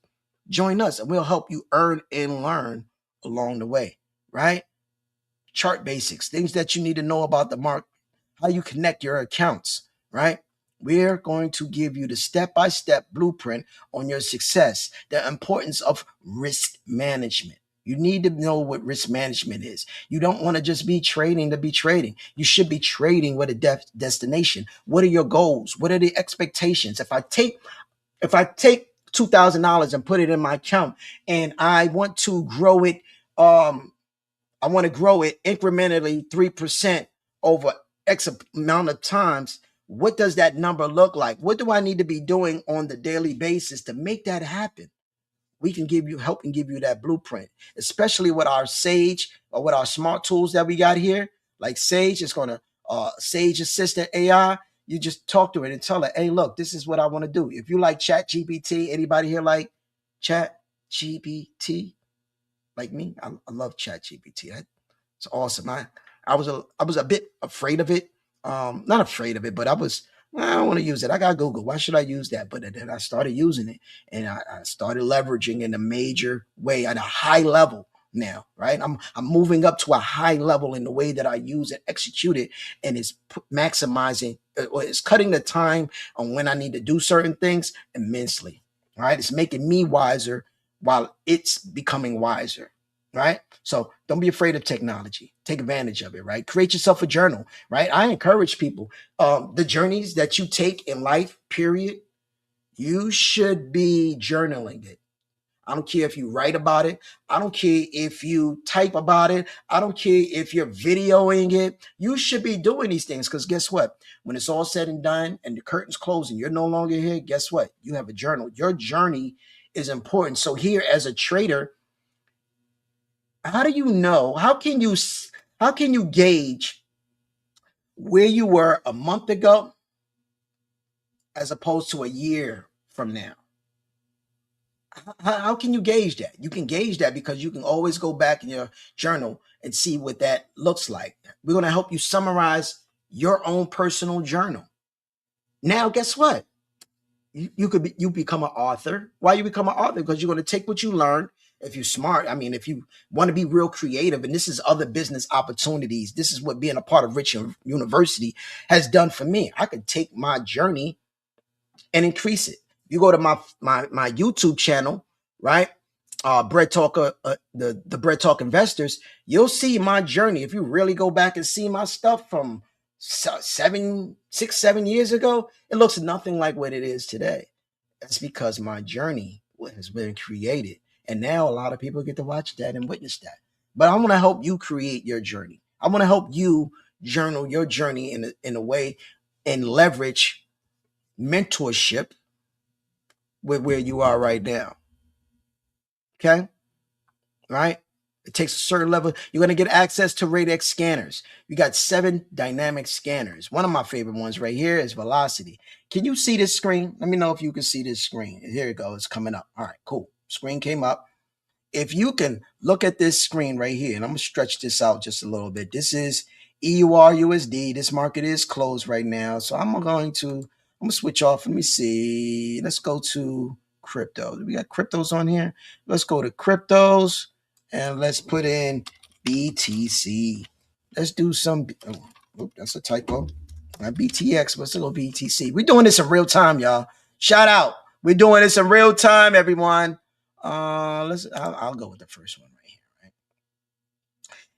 join us and we'll help you earn and learn along the way, right? Chart basics, things that you need to know about the market, how you connect your accounts, right? We're going to give you the step-by-step blueprint on your success, the importance of risk management. You need to know what risk management is. You don't want to just be trading to be trading. You should be trading with a destination. What are your goals? What are the expectations? If I take $2,000 and put it in my account and I want to grow it, I want to grow it incrementally 3% over X amount of times. What does that number look like? What do I need to be doing on the daily basis to make that happen? We can help and give you that blueprint, especially with our Sage or with our smart tools that we got here. Like Sage is going to, Sage Assistant AI, you just talk to it and tell it, hey, look, this is what I want to do. If you like Chat GPT, anybody here like Chat GPT? Like me, I love Chat GPT. It's awesome. I was a bit afraid of it. Not afraid of it, but I don't want to use it. I got Google. Why should I use that? But then I started using it and I started leveraging in a major way at a high level now, right? I'm moving up to a high level in the way that I use and execute it, and it's maximizing, it's cutting the time on when I need to do certain things immensely. right? It's making me wiser while it's becoming wiser, right? So don't be afraid of technology. Take advantage of it, right? Create yourself a journal, right? I encourage people, the journeys that you take in life, period, you should be journaling it. I don't care if you write about it. I don't care if you type about it. I don't care if you're videoing it. You should be doing these things because guess what? When it's all said and done and the curtains close and you're no longer here, guess what? You have a journal. Your journey is important. So here as a trader, how do you know? How can you gauge where you were a month ago as opposed to a year from now? How can you gauge that? You can gauge that because you can always go back in your journal and see what that looks like. We're going to help you summarize your own personal journal. Now, guess what? You become an author. Why you become an author? Because you're going to take what you learned. If you're smart, I mean, if you want to be real creative, and this is other business opportunities, this is what being a part of Rich University has done for me. I could take my journey and increase it. You go to my YouTube channel, right? Bread Talk, the Bread Talk Investors, you'll see my journey. If you really go back and see my stuff from 7 years ago, it looks nothing like what it is today. That's because my journey has been created. And now a lot of people get to watch that and witness that. But I want to help you create your journey. I want to help you journal your journey in a way and leverage mentorship with where you are right now. Okay? Right? It takes a certain level. You're going to get access to Radex scanners. We got 7 dynamic scanners. One of my favorite ones right here is Velocity. Can you see this screen? Let me know if you can see this screen. Here it goes. It's coming up. All right, cool. Screen came up. If you can look at this screen right here, and I'm going to stretch this out just a little bit. This is EUR USD. This market is closed right now. So I'm going to switch off. Let me see. Let's go to crypto. We got cryptos on here. Let's go to cryptos and let's put in BTC. Let's do some. Oh, that's a typo. Not BTX, but let's go BTC. We're doing this in real time, y'all. Shout out. We're doing this in real time, everyone. I'll go with the first one right here. Right,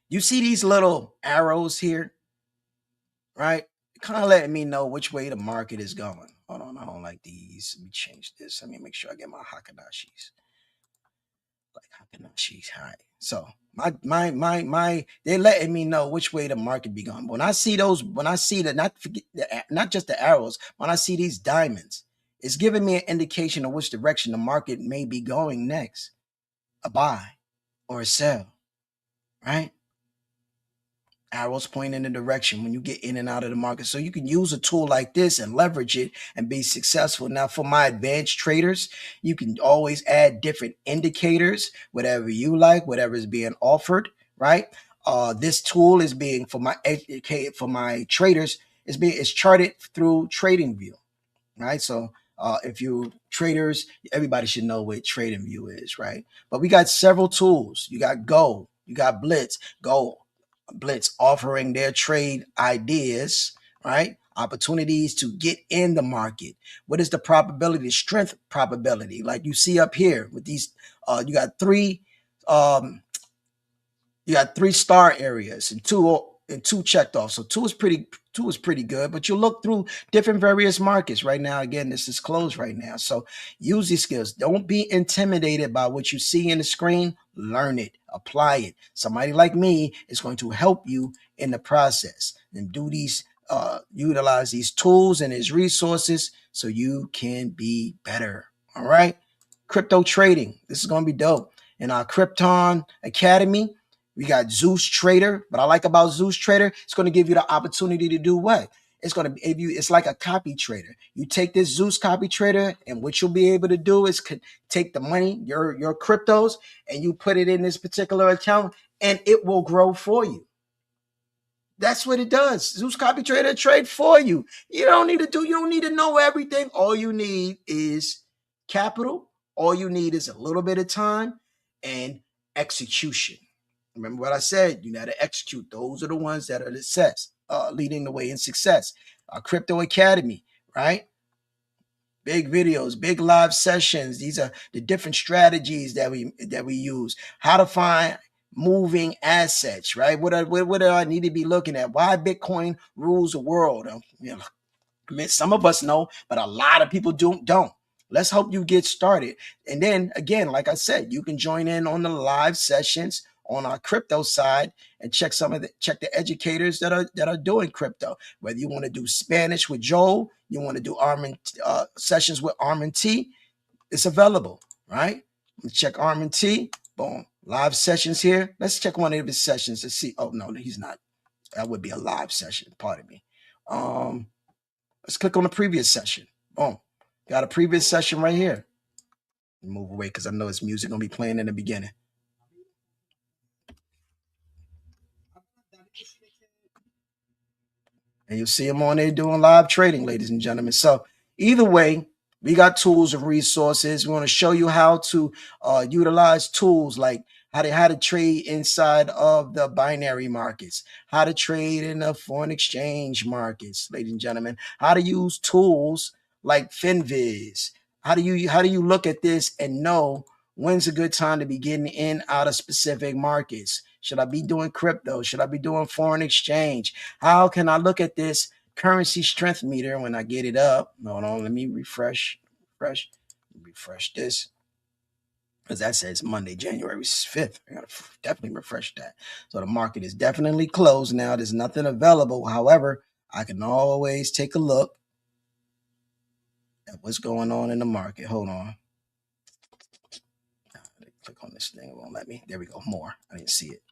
you see these little arrows here, right? Kind of letting me know which way the market is going. Hold on, I don't like these. Let me change this. Let me make sure I get my Hakadashis. Like Hakadashis. All right. So my they're letting me know which way the market be going. When I see not just the arrows, when I see these diamonds, it's giving me an indication of which direction the market may be going next. A buy or a sell, right? Arrows point in the direction when you get in and out of the market. So you can use a tool like this and leverage it and be successful. Now, for my advanced traders, you can always add different indicators, whatever you like, whatever is being offered, right? This tool is being for my traders, it's charted through TradingView, right? So if you traders, everybody should know what TradingView is, right? But we got several tools. You got Go, you got Blitz offering their trade ideas, right? Opportunities to get in the market. What is the probability, strength probability? Like you see up here with these, you got three star areas and two checked off. So two is pretty good, but you look through different various markets. Right now, again, this is closed right now. So use these skills. Don't be intimidated by what you see in the screen. Learn it, apply it. Somebody like me is going to help you in the process and do these, utilize these tools and these resources so you can be better. All right. Crypto trading. This is going to be dope. In our Krypton Academy, we got Zeus Trader. What I like about Zeus Trader, it's going to give you the opportunity to do what? It's going to give you, it's like a copy trader. You take this Zeus copy trader, and what you'll be able to do is take the money, your cryptos, and you put it in this particular account, and it will grow for you. That's what it does. Zeus copy trader trade for you. You don't need to know everything. All you need is capital. All you need is a little bit of time and execution. Remember what I said, you got to execute. Those are the ones that are leading the way in success. Our Crypto Academy, right? big videos, big live sessions. These are the different strategies that we use. How to find moving assets, right? What do I need to be looking at? Why Bitcoin rules the world? You know, I mean, some of us know, but a lot of people don't. Let's help you get started. And then again, like I said, you can join in on the live sessions on our crypto side and check the educators that are doing crypto. Whether you want to do Spanish with Joel, you want to do Armin sessions with Armin T, it's available, right? Check Armin T. Boom. Live sessions here. Let's check one of his sessions to see. Oh no, he's not. That would be a live session. Pardon me. Let's click on the previous session. Boom. Got a previous session right here. Move away because I know it's music gonna be playing in the beginning. And you'll see them on there doing live trading, ladies and gentlemen. So either way, we got tools and resources. We want to show you how to utilize tools like how to trade inside of the binary markets, how to trade in the foreign exchange markets, ladies and gentlemen, how to use tools like FinViz. How do you look at this and know when's a good time to be getting in out of specific markets? Should I be doing crypto? Should I be doing foreign exchange? How can I look at this currency strength meter when I get it up? Hold on, let me refresh this because that says Monday, January 5th. I gotta definitely refresh that. So the market is definitely closed now. There's nothing available. However, I can always take a look at what's going on in the market. Hold on. Click on this thing. It won't let me. There we go. More. I didn't see it.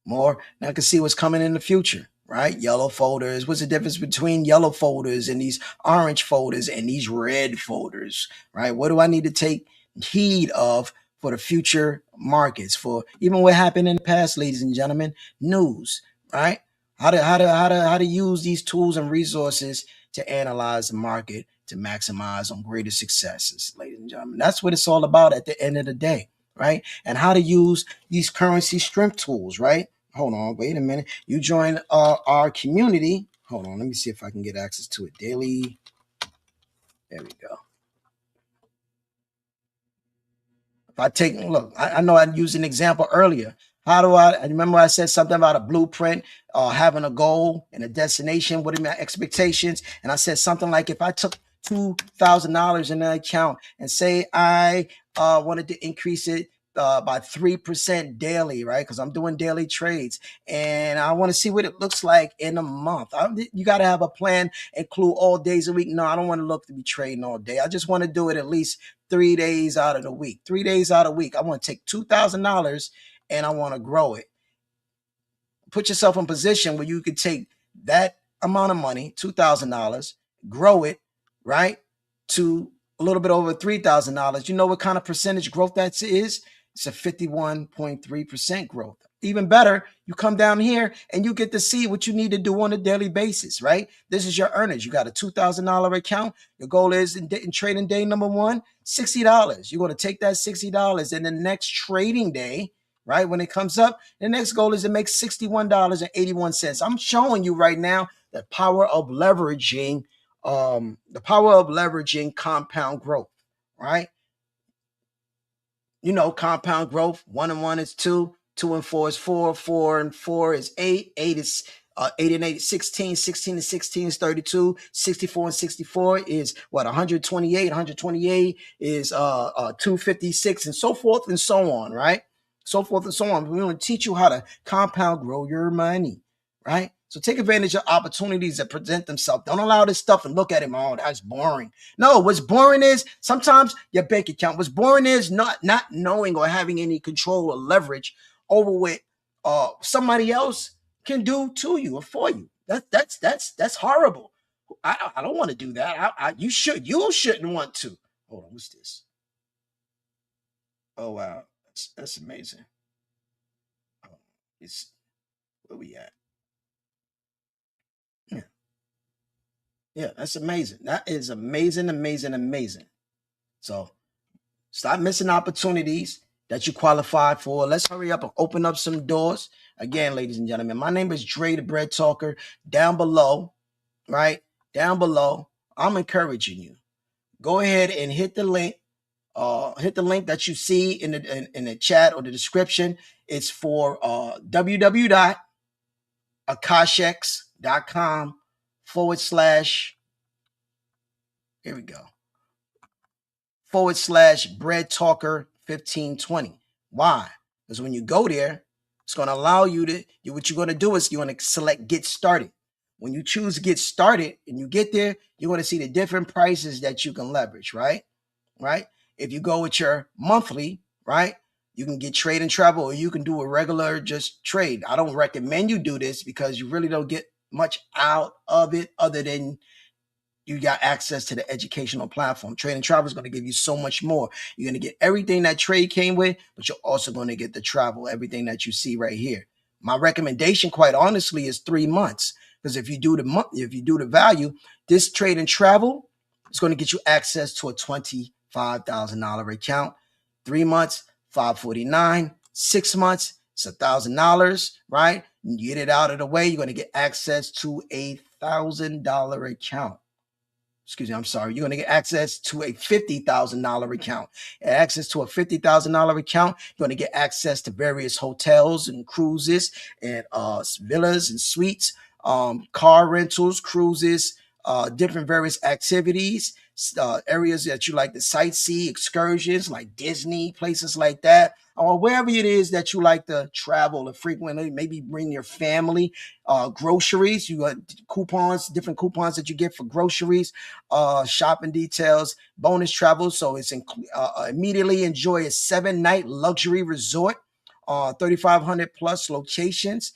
More. Now I can see what's coming in the future, right? Yellow folders. What's the difference between yellow folders and these orange folders and these red folders, right? What do I need to take heed of for the future markets? For even what happened in the past, ladies and gentlemen, news, right? How to use these tools and resources to analyze the market to maximize on greater successes, ladies and gentlemen. That's what it's all about at the end of the day, right? And how to use these currency strength tools, right? Hold on, wait a minute. You join our community. Hold on, let me see if I can get access to it daily. There we go. If I take look, I know I used an example earlier. How do I remember I said something about a blueprint, having a goal and a destination? What are my expectations? And I said something like if I took $2,000 in an account and say I wanted to increase it by 3% daily, right? Because I'm doing daily trades and I want to see what it looks like in a month. You got to have a plan, include all days a week. No, I don't want to look to be trading all day. I just want to do it at least 3 days out of the week. 3 days out of the week. I want to take $2,000 and I want to grow it. Put yourself in a position where you could take that amount of money, $2,000, grow it, right, to a little bit over $3,000. You know what kind of percentage growth that is? It's a 51.3% growth. Even better, you come down here and you get to see what you need to do on a daily basis, right? This is your earnings. You got a $2,000 account. Your goal is in trading day number one, $60. You're going to take that $60 and the next trading day, right, when it comes up, the next goal is to make $61.81. I'm showing you right now the power of leveraging compound growth, right? You know, compound growth. 1 and 1 is 2. 2 and 4 is 4. 4 and 4 is 8. 8 is 8 and 8 is 16. 16 and 16 is 32. 64 and 64 is what? 128. 128 is 256, and so forth and so on, right? So forth and so on. We're going to teach you how to compound grow your money, right? So take advantage of opportunities that present themselves. Don't allow this stuff and look at it. Oh, that's boring. No, what's boring is sometimes your bank account. What's boring is not knowing or having any control or leverage over what somebody else can do to you or for you. That's horrible. I don't want to do that. You shouldn't want to. Hold on, what's this? Oh wow, that's amazing. It's where we at? Yeah. Yeah, that's amazing. That is amazing, amazing, amazing. So stop missing opportunities that you qualify for. Let's hurry up and open up some doors. Again, ladies and gentlemen, my name is Dre the Bread Talker. Down below, right? Down below, I'm encouraging you. go ahead and hit the link. Hit the link that you see in the chat or the description. It's for www.akashx.com/ here we go /bread talker 1520. Why? Because when you go there, it's going to allow you to what you're going to do is you're going to select get started. When you choose get started and you get there, you're going to see the different prices that you can leverage, right? If you go with your monthly, right, you can get trade and travel, or you can do a regular just trade. I don't recommend you do this because you really don't get much out of it other than you got access to the educational platform. Trade and travel is going to give you so much more. You're going to get everything that trade came with, but you're also going to get the travel, everything that you see right here. My recommendation, quite honestly, is 3 months, because if you do the value, this trade and travel is going to get you access to a $25,000 account. 3 months, $549. 6 months, it's $1,000, right? You get it out of the way, you're going to get access to a $1,000 account. Excuse me, I'm sorry. You're going to get access to a $50,000 account. Access to a $50,000 account, you're going to get access to various hotels and cruises and villas and suites, car rentals, cruises, different various activities, areas that you like to sightsee, excursions like Disney, places like that, or wherever it is that you like to travel and frequently, maybe bring your family. Groceries, you got coupons, different coupons that you get for groceries, shopping details, bonus travel. So it's immediately enjoy a 7-night luxury resort. 3,500 plus locations,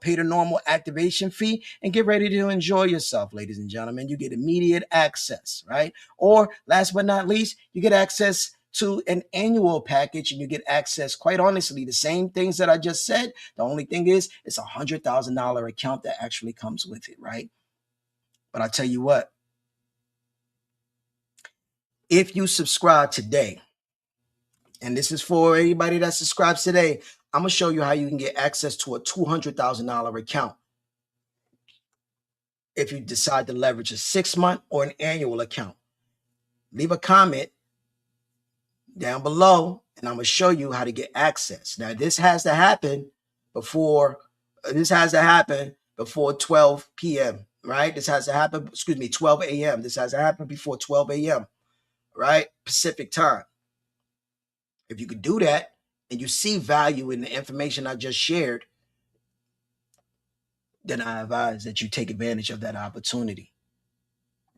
pay the normal activation fee, and get ready to enjoy yourself, ladies and gentlemen. You get immediate access, right? Or last but not least, you get access to an annual package, and you get access, quite honestly, the same things that I just said. The only thing is, it's $100,000 account that actually comes with it, right? But I tell you what, if you subscribe today, and this is for anybody that subscribes today, I'm going to show you how you can get access to a $200,000 account if you decide to leverage a 6-month or an annual account. Leave a comment down below, and I'm going to show you how to get access. Now, this has to happen before 12 p.m., right? This has to happen, 12 a.m. This has to happen before 12 a.m., right? Pacific time. If you could do that and you see value in the information I just shared, then I advise that you take advantage of that opportunity,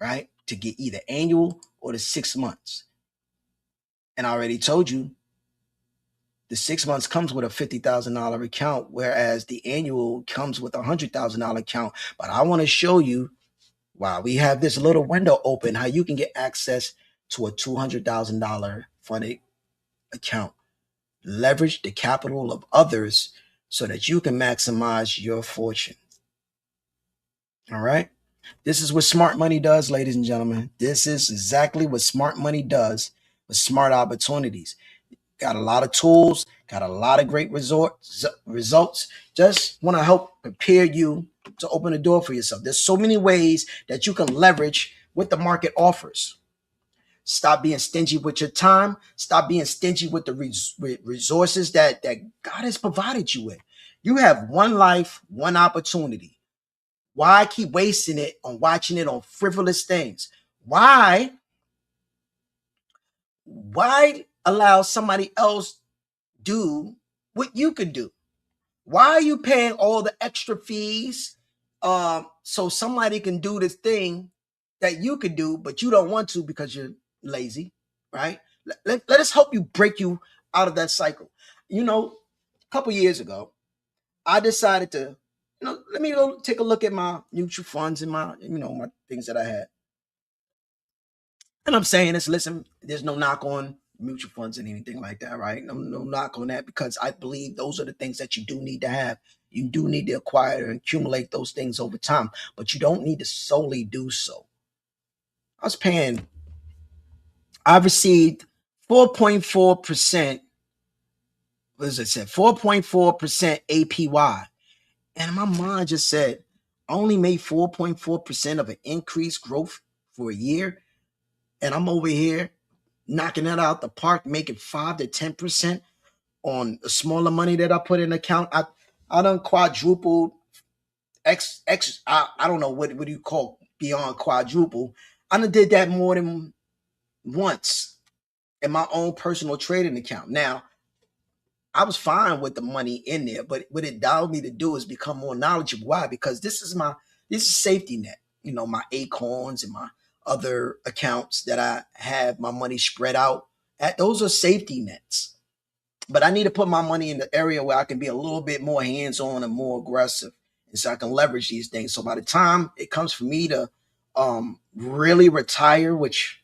right? To get either annual or the 6 months. And I already told you, the 6 months comes with a $50,000 account, whereas the annual comes with a $100,000 account. But I want to show you, while we have this little window open, how you can get access to a $200,000 funded account. Leverage the capital of others so that you can maximize your fortune. All right. This is what smart money does, ladies and gentlemen. This is exactly what smart money does with smart opportunities. Got a lot of tools, got a lot of great results. Just want to help prepare you to open the door for yourself. There's so many ways that you can leverage what the market offers. Stop being stingy with your time. Stop being stingy with the resources that God has provided you with. You have one life, one opportunity. Why keep wasting it on watching it on frivolous things? Why allow somebody else do what you could do? Why are you paying all the extra fees so somebody can do this thing that you could do, but you don't want to because you're lazy, right? Let us help you break you out of that cycle. A couple years ago, I decided to, let me go take a look at my mutual funds and my things that I had. And I'm saying this, listen, there's no knock on mutual funds and anything like that, right? No knock on that, because I believe those are the things that you do need to have. You do need to acquire and accumulate those things over time, but you don't need to solely do so. I received 4.4%. What does it say? 4.4% APY. And my mind just said, I only made 4.4% of an increased growth for a year. and I'm over here knocking that out the park, making 5 to 10% on the smaller money that I put in the account. I done quadrupled I don't know what do you call beyond quadruple. I done did that more than once in my own personal trading account. Now, I was fine with the money in there, but what it allowed me to do is become more knowledgeable. Why? Because this is safety net. You know, my Acorns and my other accounts that I have my money spread out at, those are safety nets. But I need to put my money in the area where I can be a little bit more hands-on and more aggressive, and so I can leverage these things. So by the time it comes for me to really retire, which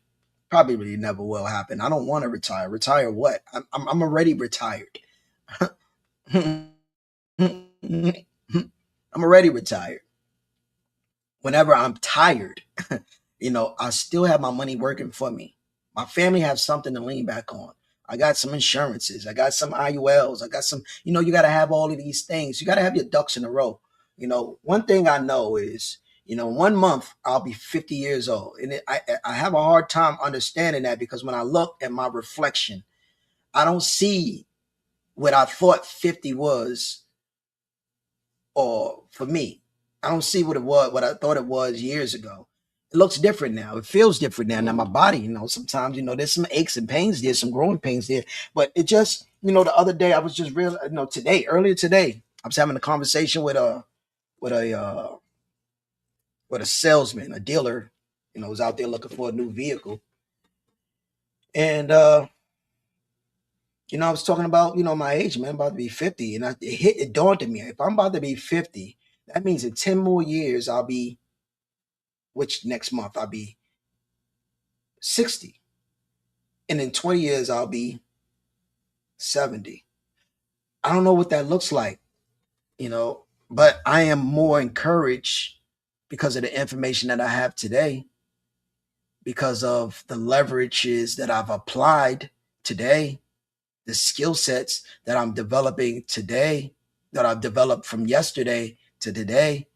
probably really never will happen, I don't want to retire. Retire what? I'm already retired. I'm already retired. Whenever I'm tired, I still have my money working for me. My family has something to lean back on. I got some insurances. I got some IULs. I got some, you got to have all of these things. You got to have your ducks in a row. One thing I know is, 1 month I'll be 50 years old. And I have a hard time understanding that because when I look at my reflection, I don't see what I thought 50 was, or for me. I don't see what it was, what I thought it was years ago. It looks different now. It feels different now. Now my body, sometimes, there's some aches and pains there, some growing pains there. But it just, the other day I was just real, earlier today, I was having a conversation with a with a salesman, a dealer, was out there looking for a new vehicle. And I was talking about, my age, man. I'm about to be 50. And it dawned on me. If I'm about to be 50, that means in 10 more years, which next month I'll be 60. And in 20 years, I'll be 70. I don't know what that looks like, but I am more encouraged because of the information that I have today, because of the leverages that I've applied today, the skill sets that I'm developing today, that I've developed from yesterday to today,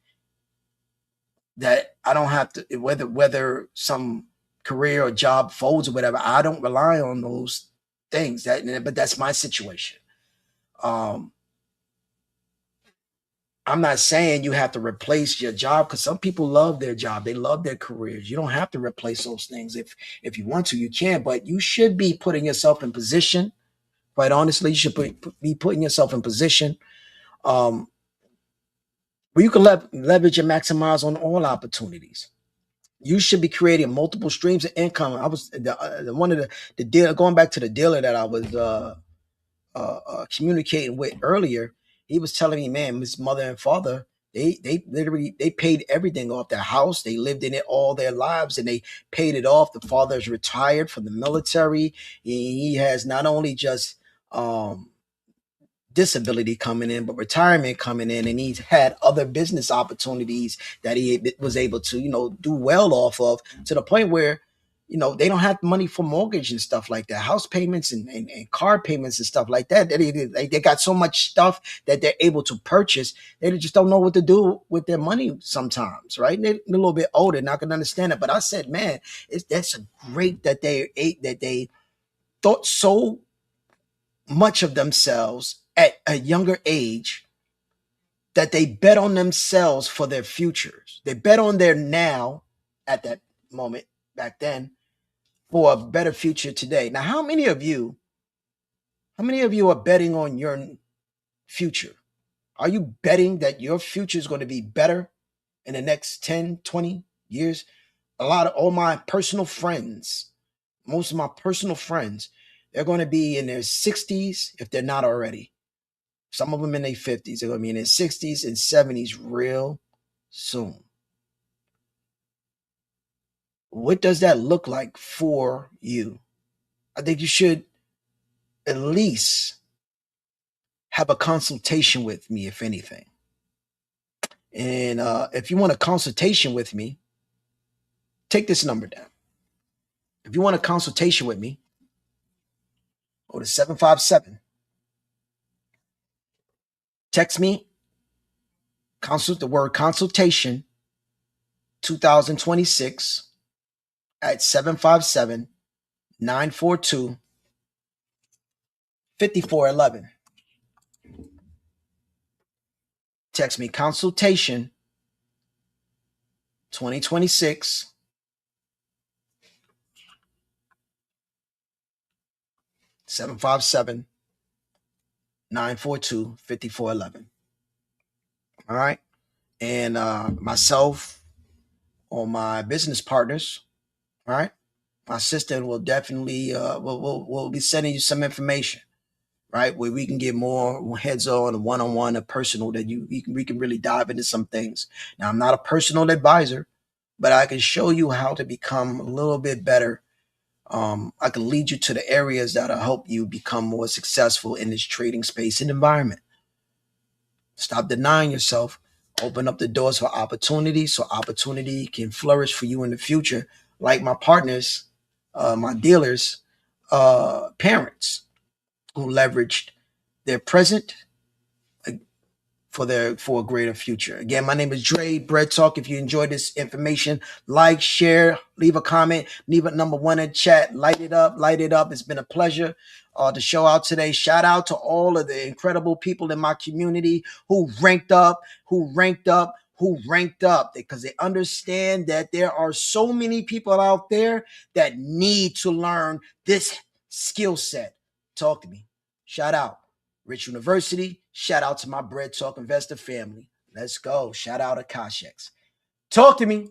that I don't have to, whether some career or job folds or whatever, I don't rely on those things. But that's my situation. Um, I'm not saying you have to replace your job, because some people love their job. They love their careers. You don't have to replace those things. If you want to, you can, but you should be putting yourself in position. Quite honestly, you should be putting yourself in position um, where you can leverage and maximize on all opportunities. You should be creating multiple streams of income. I was one of the deal, going back to the dealer that I was communicating with earlier. He was telling me, man, his mother and father, they literally they paid everything off. Their house, they lived in it all their lives, and they paid it off. The father is retired from the military. He has not only just disability coming in, but retirement coming in, and he's had other business opportunities that he was able to, do well off of, to the point where, they don't have money for mortgage and stuff like that, house payments and car payments and stuff like that. They got so much stuff that they're able to purchase. They just don't know what to do with their money sometimes, right? They're a little bit older, not gonna understand it. But I said, man, that's great that they thought so much of themselves at a younger age, that they bet on themselves for their futures. They bet on their now at that moment back then for a better future today. Now, how many of you are betting on your future? Are you betting that your future is going to be better in the next 10, 20 years? A lot of all my personal friends, most of my personal friends, they're going to be in their 60s if they're not already. Some of them in their 50s. They're going to be in their 60s and 70s real soon. What does that look like for you? I think you should at least have a consultation with me, if anything. And if you want a consultation with me, take this number down. If you want a consultation with me, go to 757. Text me, the word consultation, 2026, at 757-942-5411. Text me consultation 2026 757-942-5411. All right. And myself or my business partners, all right, my assistant will definitely will be sending you some information, right, where we can get more heads on, one-on-one, a personal that we can really dive into some things. Now, I'm not a personal advisor, but I can show you how to become a little bit better. I can lead you to the areas that'll help you become more successful in this trading space and environment. Stop denying yourself. Open up the doors for opportunity so opportunity can flourish for you in the future. Like my partners, my dealers, parents who leveraged their present for a greater future. Again, my name is Dre, Bread Talk. If you enjoyed this information, like, share, leave a comment, leave a number one in chat. Light it up, light it up. It's been a pleasure to show out today. Shout out to all of the incredible people in my community who ranked up, because they understand that there are so many people out there that need to learn this skill set. Talk to me. Shout out. Rich University. Shout out to my Bread Talk investor family. Let's go. Shout out Akashx. Talk to me.